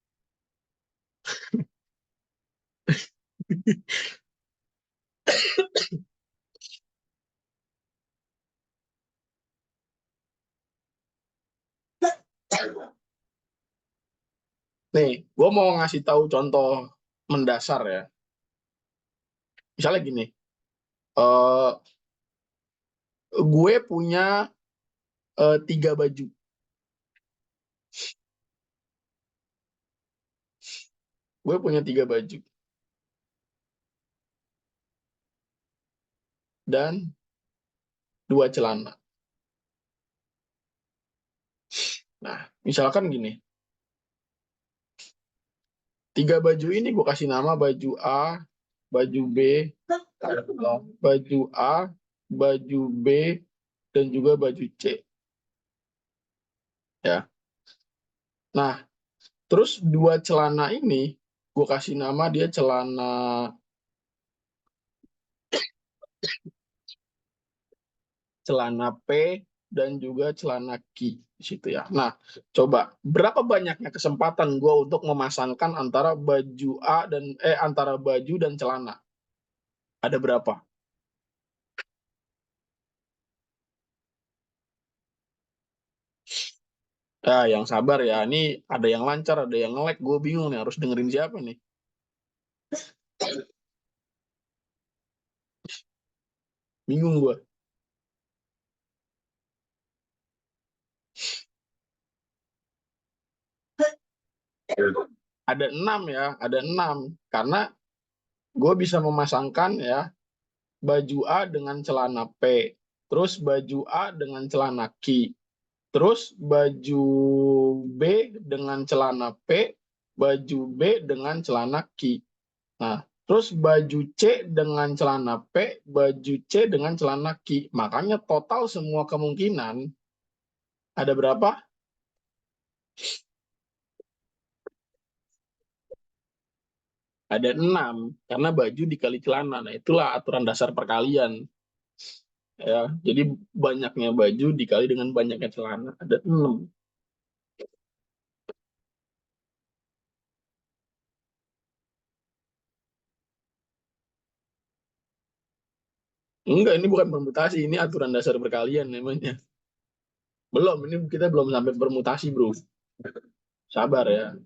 Nih, gue mau ngasih tahu contoh mendasar ya. Misalnya gini, eh gue punya 3 baju. Gue punya 3 baju dan 2 celana. Nah, misalkan gini, 3 baju ini gue kasih nama baju A, baju B, baju A, baju B, dan juga baju C. Ya. Nah, terus 2 celana ini gue kasih nama dia celana P dan juga celana Q di situ ya. Nah, coba berapa banyaknya kesempatan gue untuk memasangkan antara baju A dan antara baju dan celana? Ada berapa? Yang sabar ya. Ini ada yang lancar, ada yang nge-lag. Gue bingung nih harus dengerin siapa nih. Bingung gue. Ada 6 ya, ada 6. Karena gue bisa memasangkan ya baju A dengan celana P, terus baju A dengan celana Q, terus baju B dengan celana P, baju B dengan celana Q. Nah, Terus baju C dengan celana P, baju C dengan celana Q. Makanya total semua kemungkinan ada berapa? Ada 6. Karena baju dikali celana. Nah, itulah aturan dasar perkalian. Ya, jadi banyaknya baju dikali dengan banyaknya celana. Ada 6. Enggak, ini bukan permutasi. Ini aturan dasar perkalian namanya. Belum, ini kita belum sampai permutasi, bro. Sabar ya,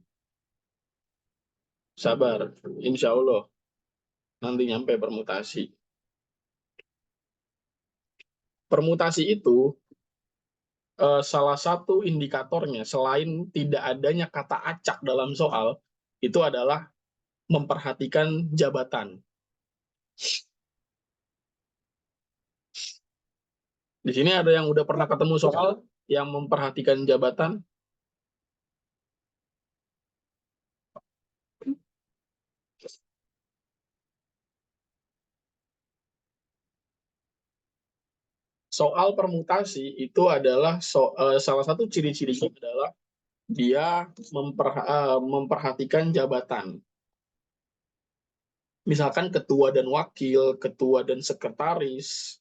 sabar. Insya Allah nanti nyampe permutasi. Permutasi itu salah satu indikatornya selain tidak adanya kata acak dalam soal, itu adalah memperhatikan jabatan. Di sini ada yang udah pernah ketemu soal yang memperhatikan jabatan. Soal permutasi itu adalah salah satu ciri-cirinya adalah dia memperhatikan jabatan. Misalkan ketua dan wakil, ketua dan sekretaris,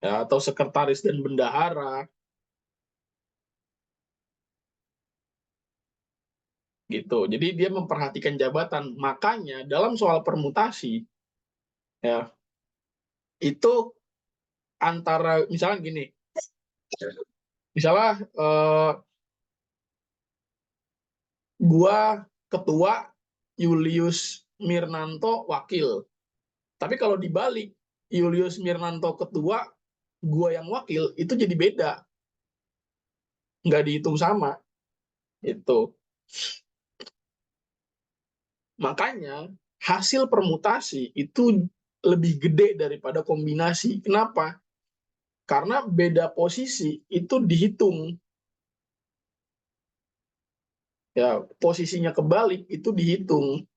ya, atau sekretaris dan bendahara, gitu. Jadi dia memperhatikan jabatan. Makanya dalam soal permutasi, ya, itu antara misalnya gini, misalnya gua ketua, Julius Mirnanto wakil. Tapi kalau dibalik, Julius Mirnanto ketua, gua yang wakil, itu jadi beda, nggak dihitung sama. Itu. Makanya hasil permutasi itu lebih gede daripada kombinasi. Kenapa? Karena beda posisi itu dihitung. Ya, posisinya kebalik itu dihitung.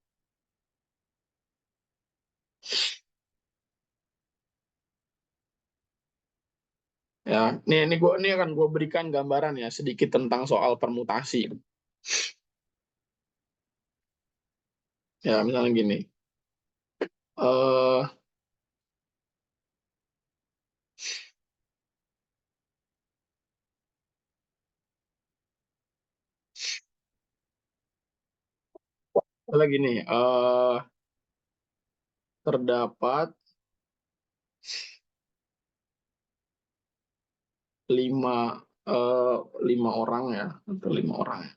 Ya, ini akan gue berikan gambaran ya sedikit tentang soal permutasi. Ya, misalnya gini. Eh misalnya gini, terdapat 5 eh, 5 orang ya, atau 5 orang.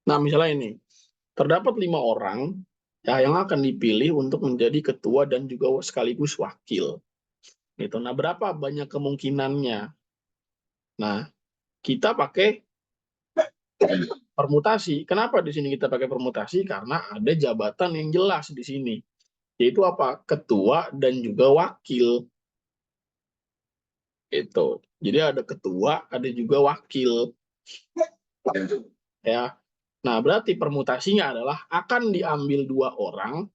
Nah, misalnya ini, terdapat 5 orang ya yang akan dipilih untuk menjadi ketua dan juga sekaligus wakil. Gitu. Nah, berapa banyak kemungkinannya? Nah, kita pakai permutasi. Kenapa di sini kita pakai permutasi? Karena ada jabatan yang jelas di sini. Yaitu apa? Ketua dan juga wakil. Itu. Jadi ada ketua, ada juga wakil. Ya. Nah, berarti permutasinya adalah akan diambil 2 orang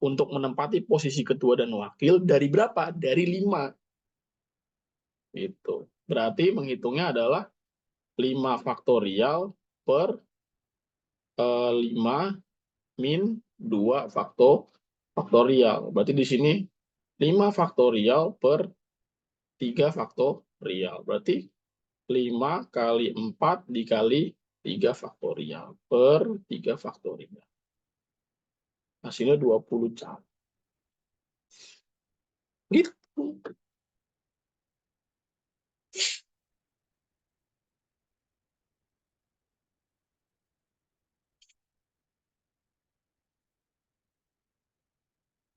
untuk menempati posisi ketua dan wakil dari berapa? Dari 5. Itu. Berarti menghitungnya adalah 5 faktorial per 5 min 2 faktorial. Berarti di sini 5 faktorial per 3 faktorial. Berarti 5 kali 4 dikali 3 faktorial per 3 faktorial. Hasilnya 20 jam. Gitu.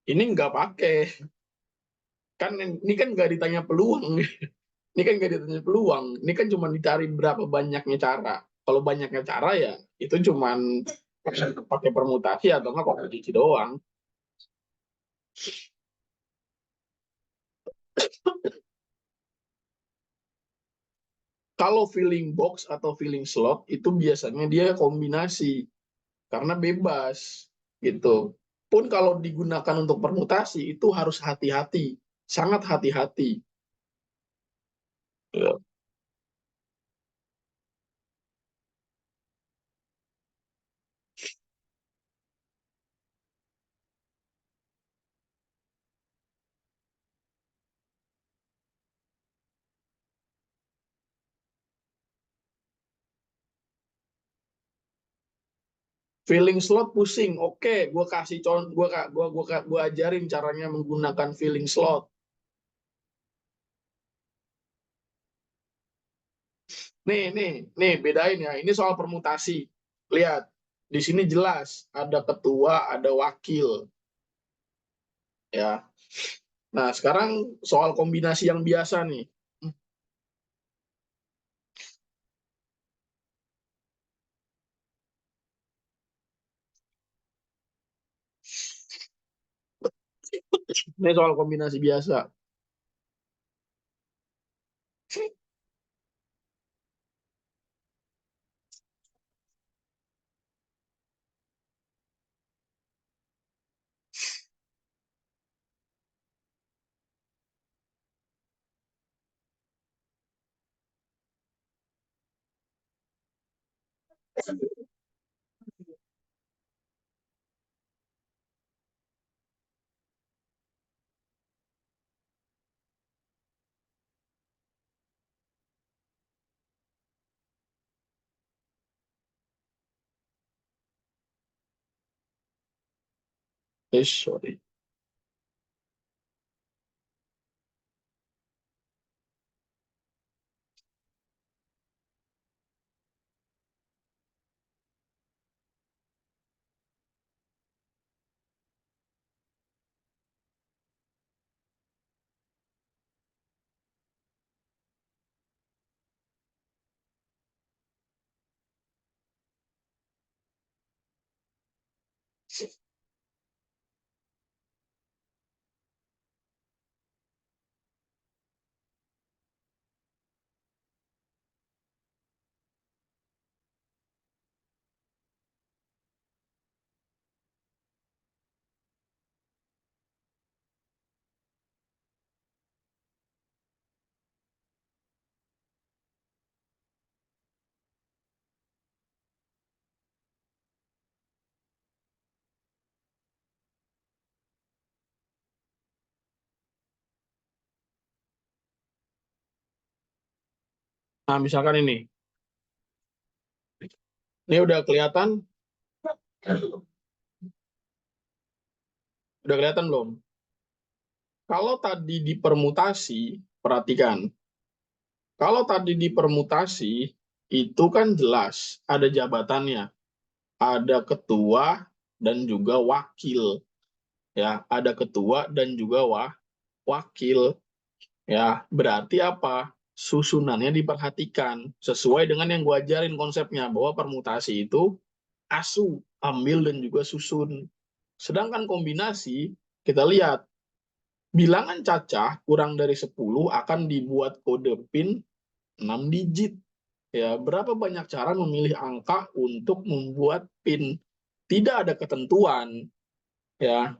Ini nggak pakai. Kan ini kan nggak ditanya peluang. Ini kan nggak ditanya peluang. Ini kan cuma dicari berapa banyaknya cara. Kalau banyaknya cara ya itu cuman pakai permutasi atau nggak kompetisi doang. Kalau filling box atau filling slot itu biasanya dia kombinasi karena bebas gitu. Pun kalau digunakan untuk permutasi itu harus hati-hati, sangat hati-hati. Ya. Filling slot pusing, oke, gue kasih contoh, gue ajarin caranya menggunakan filling slot. Nih, bedain ya. Ini soal permutasi. Lihat, di sini jelas ada ketua, ada wakil, ya. Nah, sekarang soal kombinasi yang biasa nih. Ini soal kombinasi biasa. Sorry. Nah, misalkan ini udah kelihatan, udah kelihatan belum? Kalau tadi di permutasi, perhatikan. Kalau tadi di permutasi, itu kan jelas ada jabatannya. Ada ketua dan juga wakil. Ya, ada ketua dan juga wakil. Ya, berarti apa? Susunannya diperhatikan. Sesuai dengan yang gue ajarin konsepnya, bahwa permutasi itu asu, ambil, dan juga susun. Sedangkan kombinasi, kita lihat, bilangan cacah kurang dari 10 akan dibuat kode PIN 6 digit. Ya, berapa banyak cara memilih angka untuk membuat PIN? Tidak ada ketentuan, ya.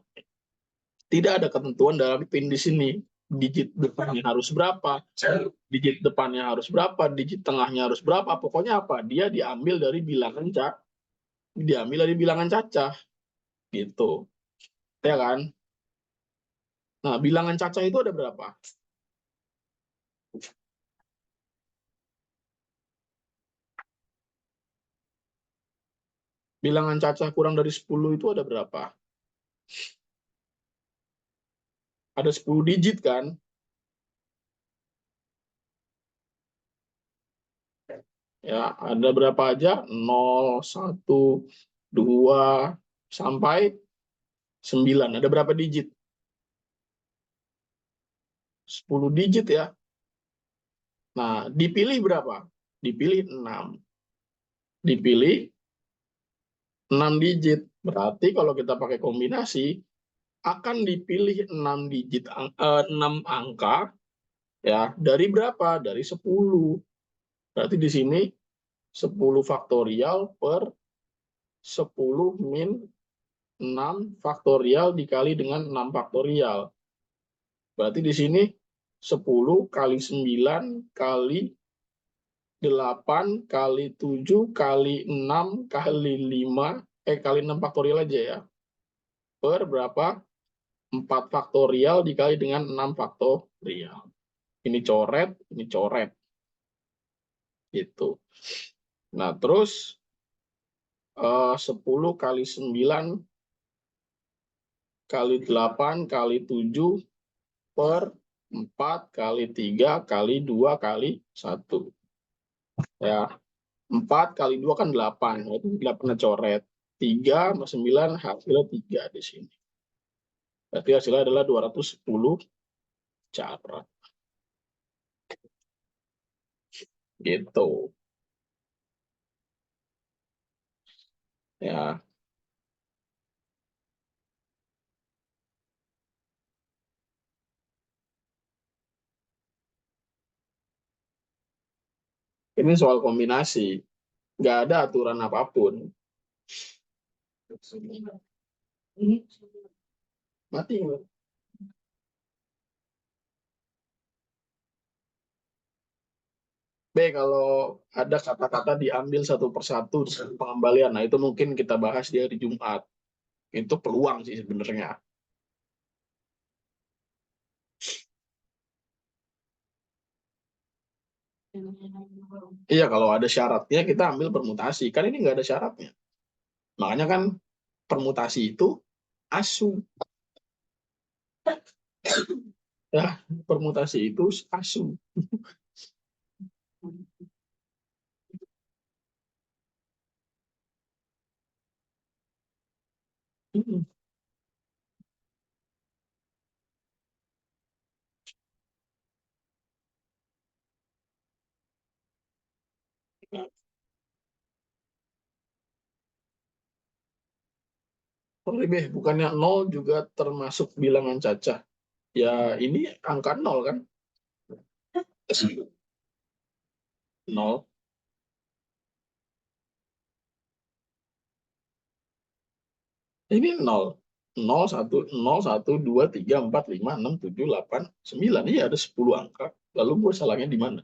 Tidak ada ketentuan dalam PIN di sini. Digit depannya harus berapa, digit depannya harus berapa, digit tengahnya harus berapa. Pokoknya apa? Dia diambil dari bilangan cacah, gitu. Ya kan? Nah, bilangan cacah itu ada berapa? Bilangan cacah kurang dari 10 itu ada berapa? Ada 10 digit kan? Ya, ada berapa aja? 0, 1, 2, sampai 9. Ada berapa digit? 10 digit ya. Nah, dipilih berapa? Dipilih 6. Dipilih 6 digit. Berarti kalau kita pakai kombinasi, akan dipilih 6 digit, 6 angka ya, dari berapa? Dari 10. Berarti di sini 10 faktorial per 10 min 6 faktorial dikali dengan 6 faktorial. Berarti di sini 10 kali 9 kali 8 kali 7 kali 6 kali 5, kali 6 faktorial aja ya. Per berapa? 4 faktorial dikali dengan 6 faktorial. Ini coret, ini coret. Gitu. Nah, terus 10 kali 9 kali 8 kali 7 per 4 kali 3 kali 2 kali 1. Ya, 4 kali 2 kan 8. Itu 8 coret. 3 sama 9 hasilnya 3 di sini. Berarti hasilnya adalah 210 carat. Gitu. Ya, ini soal kombinasi. Nggak ada aturan apapun. Mati nggak? B, kalau ada kata-kata diambil satu persatu dengan pengembalian, nah itu mungkin kita bahas di hari Jumat. Itu peluang sih sebenarnya. Iya, kalau ada syaratnya kita ambil permutasi. Kan ini nggak ada syaratnya. Makanya kan permutasi itu asu. Ya, permutasi itu asu. Sorry, Beh, bukannya nol juga termasuk bilangan cacah. Ya, ini angka nol kan? Nol. Ini nol. Nol, satu, nol, satu, dua, tiga, empat, lima, enam, tujuh, delapan, sembilan. Iya, ada 10 angka. Lalu gue salahnya di mana?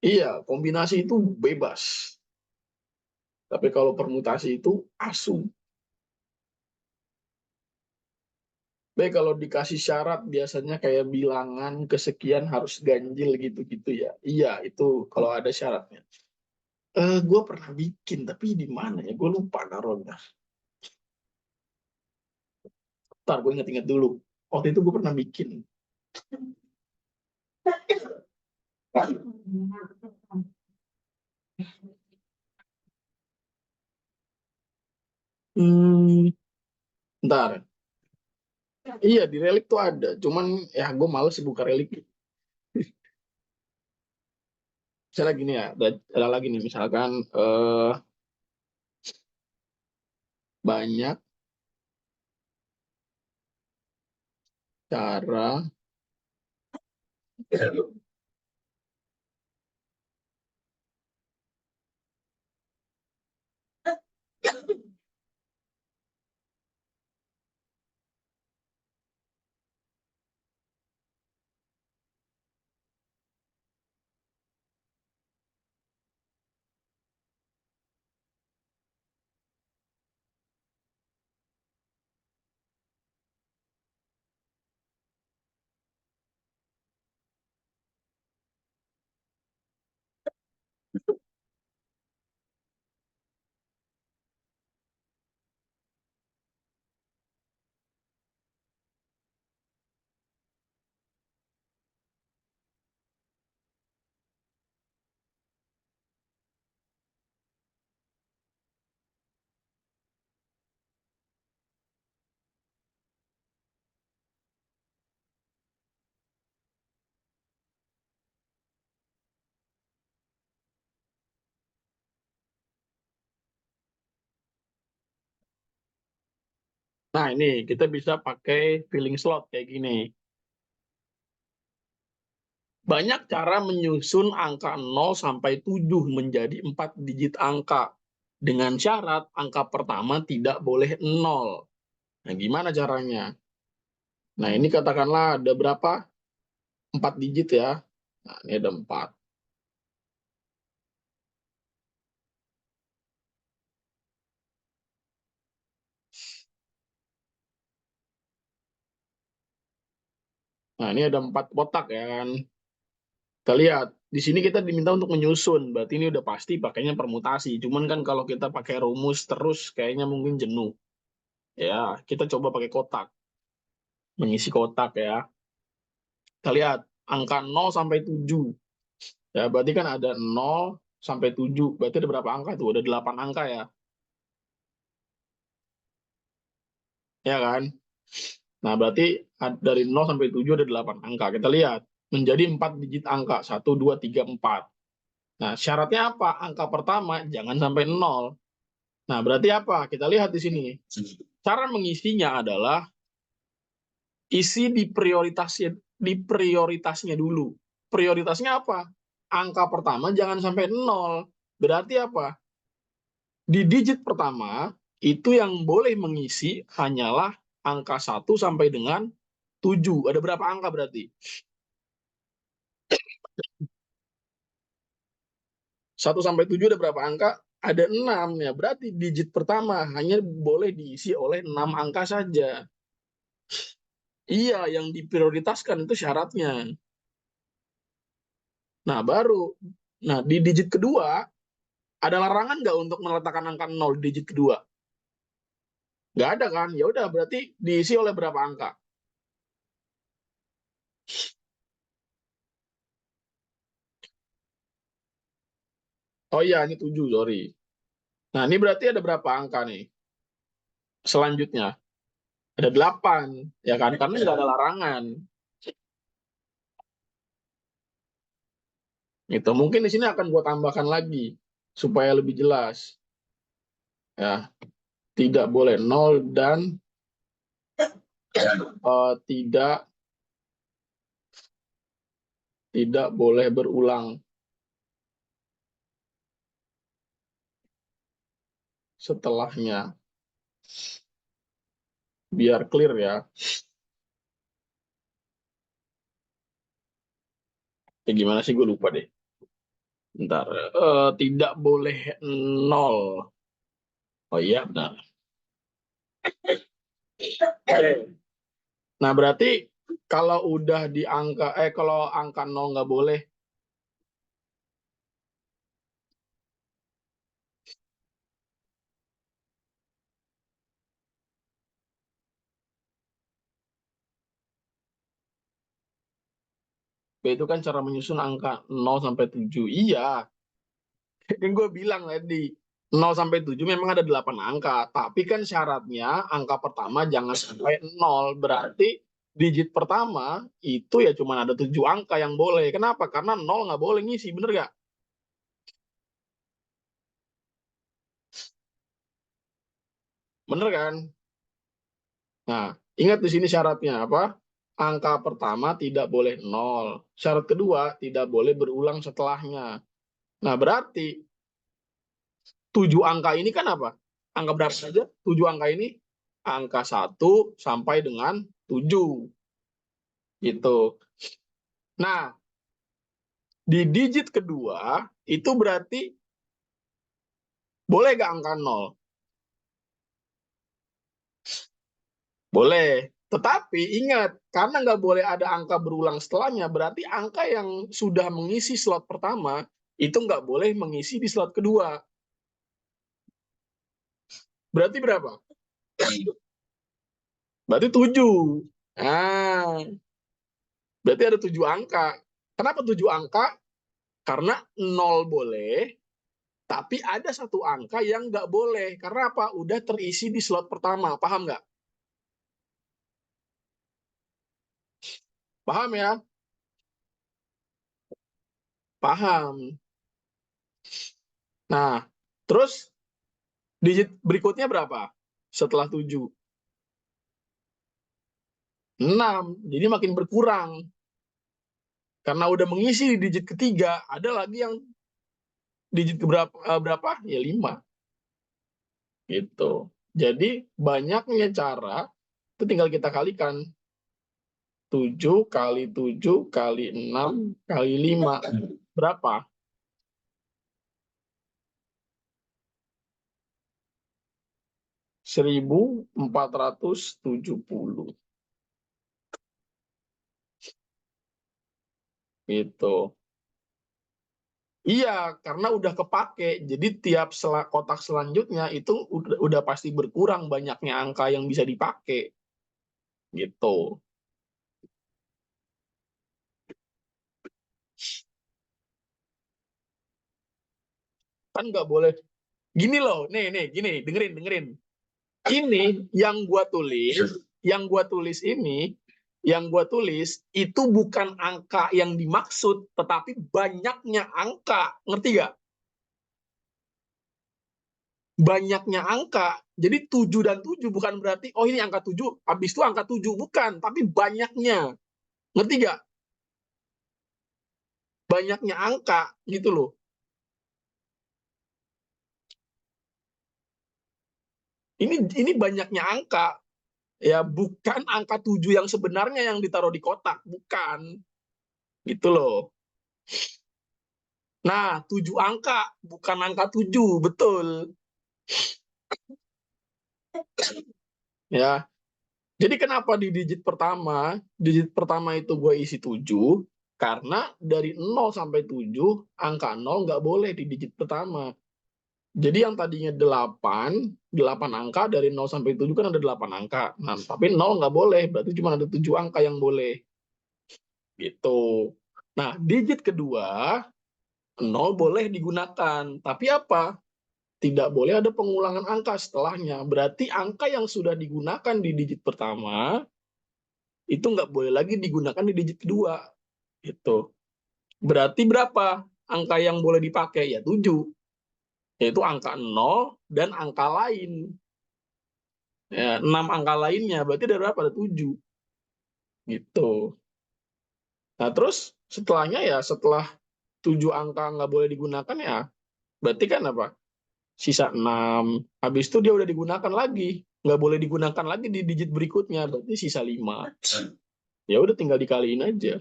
Iya, kombinasi itu bebas. Tapi kalau permutasi itu asu. Baik, kalau dikasih syarat biasanya kayak bilangan kesekian harus ganjil gitu-gitu ya. Iya, itu kalau ada syaratnya. Gue pernah bikin, tapi di mana ya? Gue lupa naruhnya. Ntar gue inget-inget dulu. Waktu itu gue pernah bikin. Hmm, ntar. Iya, di relik tuh ada. Cuman ya gue males sih buka relik. Misalnya gini ya, ada lagi nih. Misalkan banyak cara. Nah, ini kita bisa pakai filling slot kayak gini. Banyak cara menyusun angka 0 sampai 7 menjadi 4 digit angka. Dengan syarat angka pertama tidak boleh 0. Nah, gimana caranya? Nah, ini katakanlah ada berapa? 4 digit ya. Nah, ini ada 4. Nah, ini ada 4 kotak ya kan. Kita lihat, di sini kita diminta untuk menyusun. Berarti ini udah pasti pakainya permutasi. Cuman kan kalau kita pakai rumus terus kayaknya mungkin jenuh. Ya, kita coba pakai kotak. Mengisi kotak ya. Kita lihat, angka 0 sampai 7. Ya, berarti kan ada 0 sampai 7. Berarti ada berapa angka tuh? Ada 8 angka ya. Ya kan? Nah, berarti dari 0 sampai 7 ada 8 angka. Kita lihat. Menjadi 4 digit angka. 1, 2, 3, 4. Nah, syaratnya apa? Angka pertama jangan sampai 0. Nah, berarti apa? Kita lihat di sini. Cara mengisinya adalah isi di prioritasnya dulu. Prioritasnya apa? Angka pertama jangan sampai 0. Berarti apa? Di digit pertama, itu yang boleh mengisi hanyalah angka 1 sampai dengan 7. Ada berapa angka berarti? 1 sampai 7 ada berapa angka? Ada 6 ya. Berarti digit pertama hanya boleh diisi oleh 6 angka saja. Iya, yang diprioritaskan itu syaratnya. Nah, di digit kedua, ada larangan nggak untuk meletakkan angka 0 di digit kedua? Nggak ada kan? Ya udah, berarti diisi oleh berapa angka? Oh iya, ini 7, sorry. Nah, ini berarti ada berapa angka nih? Selanjutnya, ada 8, ya kan? Karena nggak ada larangan. Gitu. Mungkin di sini akan gua tambahkan lagi, supaya lebih jelas. Ya, tidak boleh 0 dan tidak tidak boleh berulang setelahnya. Biar clear ya. Ya gimana sih, gue lupa deh. Bentar. Tidak boleh 0. Oh iya, benar. Nah, berarti kalau udah di angka, kalau angka 0 nggak boleh, itu kan cara menyusun angka 0 sampai 7. Iya, kan gue bilang tadi, 0 sampai 7 memang ada 8 angka, tapi kan syaratnya angka pertama jangan sampai 0. Berarti digit pertama itu ya cuma ada 7 angka yang boleh. Kenapa? Karena 0 nggak boleh ngisi, bener nggak? Bener kan? Nah, ingat di sini syaratnya apa? Angka pertama tidak boleh 0. Syarat kedua, tidak boleh berulang setelahnya. Nah, berarti 7 angka ini kan apa? Angka berapa saja? 7 angka ini angka 1 sampai dengan 7. Gitu. Nah, di digit kedua itu berarti boleh gak angka 0? Boleh. Tetapi ingat, karena nggak boleh ada angka berulang setelahnya, berarti angka yang sudah mengisi slot pertama itu nggak boleh mengisi di slot kedua. Berarti berapa? Berarti 7. Nah, berarti ada 7 angka. Kenapa 7 angka? Karena 0 boleh, tapi ada satu angka yang nggak boleh. Karena apa? Udah terisi di slot pertama. Paham nggak? Paham ya? Paham. Nah, terus digit berikutnya berapa? Setelah 7. 6. Jadi makin berkurang. Karena udah mengisi di digit ketiga, ada lagi yang digit berapa, berapa? Ya 5. Gitu. Jadi banyaknya cara, itu tinggal kita kalikan. 7 kali 7 kali 6 kali 5. Berapa? 1470. Gitu. Iya, karena udah kepake. Jadi tiap kotak selanjutnya itu udah pasti berkurang banyaknya angka yang bisa dipakai. Gitu. Kan nggak boleh. Gini loh, nih, gini, dengerin. Ini yang gua tulis itu bukan angka yang dimaksud, tetapi banyaknya angka. Ngerti gak? Banyaknya angka. Jadi 7 dan 7 bukan berarti, oh ini angka 7, habis itu angka 7. Bukan, tapi banyaknya. Ngerti gak? Banyaknya angka, gitu loh. Ini banyaknya angka. Ya, bukan angka 7 yang sebenarnya yang ditaruh di kotak. Bukan. Gitu loh. Nah, 7 angka, bukan angka 7. Betul. Ya, jadi kenapa di digit pertama itu gue isi 7, karena dari 0 sampai 7, angka 0 nggak boleh di digit pertama. Jadi yang tadinya 8 angka, dari 0 sampai 7 kan ada 8 angka. Nah, tapi 0 nggak boleh, berarti cuma ada 7 angka yang boleh. Gitu. Nah, digit kedua, 0 boleh digunakan. Tapi apa? Tidak boleh ada pengulangan angka setelahnya. Berarti angka yang sudah digunakan di digit pertama, itu nggak boleh lagi digunakan di digit kedua. Gitu. Berarti berapa angka yang boleh dipakai? Ya 7. Yaitu angka 0 dan angka lain. Ya, 6 angka lainnya. Berarti ada berapa? Ada 7. Gitu. Nah, terus setelahnya ya, setelah 7 angka nggak boleh digunakan ya, berarti kan apa? Sisa 6. Habis itu dia udah digunakan lagi. Nggak boleh digunakan lagi di digit berikutnya. Berarti sisa 5. Ya udah tinggal dikaliin aja.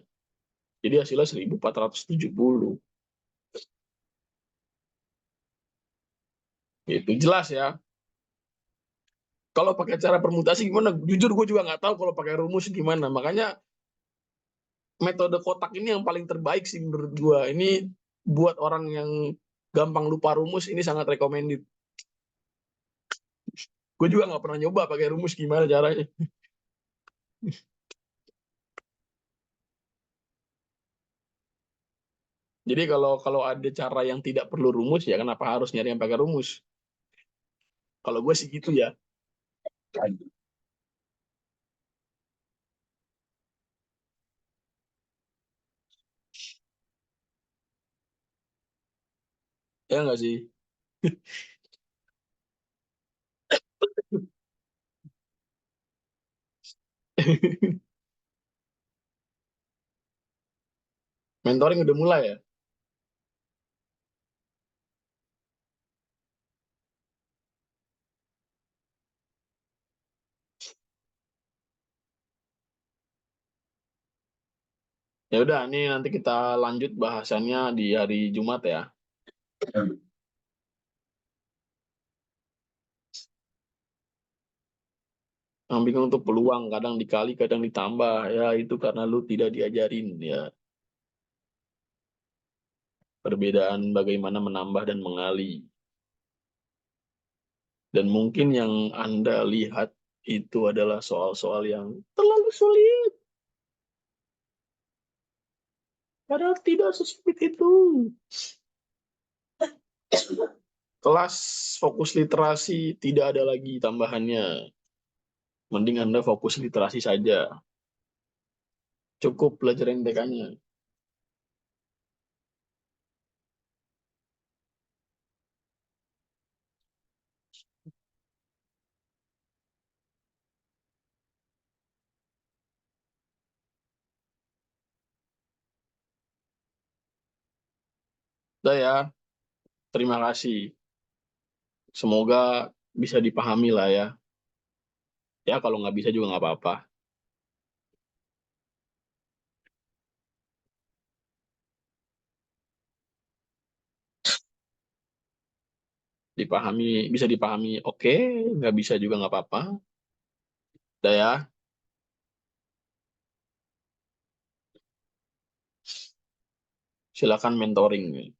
Jadi hasilnya 1470. Itu jelas ya. Kalau pakai cara permutasi gimana? Jujur gue juga nggak tahu kalau pakai rumus gimana. Makanya metode kotak ini yang paling terbaik sih menurut gue. Ini buat orang yang gampang lupa rumus, ini sangat recommended. Gue juga nggak pernah nyoba pakai rumus gimana caranya. Jadi kalau kalau ada cara yang tidak perlu rumus, ya kenapa harus nyari yang pakai rumus? Kalau gue sih gitu ya. Ya nggak sih? Mentoring udah mulai ya. Ya udah, ini nanti kita lanjut bahasannya di hari Jumat ya. Yang bingung tuh peluang, kadang dikali, kadang ditambah. Ya itu karena lu tidak diajarin ya. Perbedaan bagaimana menambah dan mengali. Dan mungkin yang Anda lihat itu adalah soal-soal yang terlalu sulit. Padahal tidak sesulit itu. Kelas fokus literasi tidak ada lagi tambahannya. Mending Anda fokus literasi saja. Cukup belajar NTK-nya. Udah ya, terima kasih. Semoga bisa dipahami lah ya. Ya kalau nggak bisa juga nggak apa-apa. Dipahami, bisa dipahami, oke. Nggak bisa juga nggak apa-apa. Udah ya, silakan mentoring.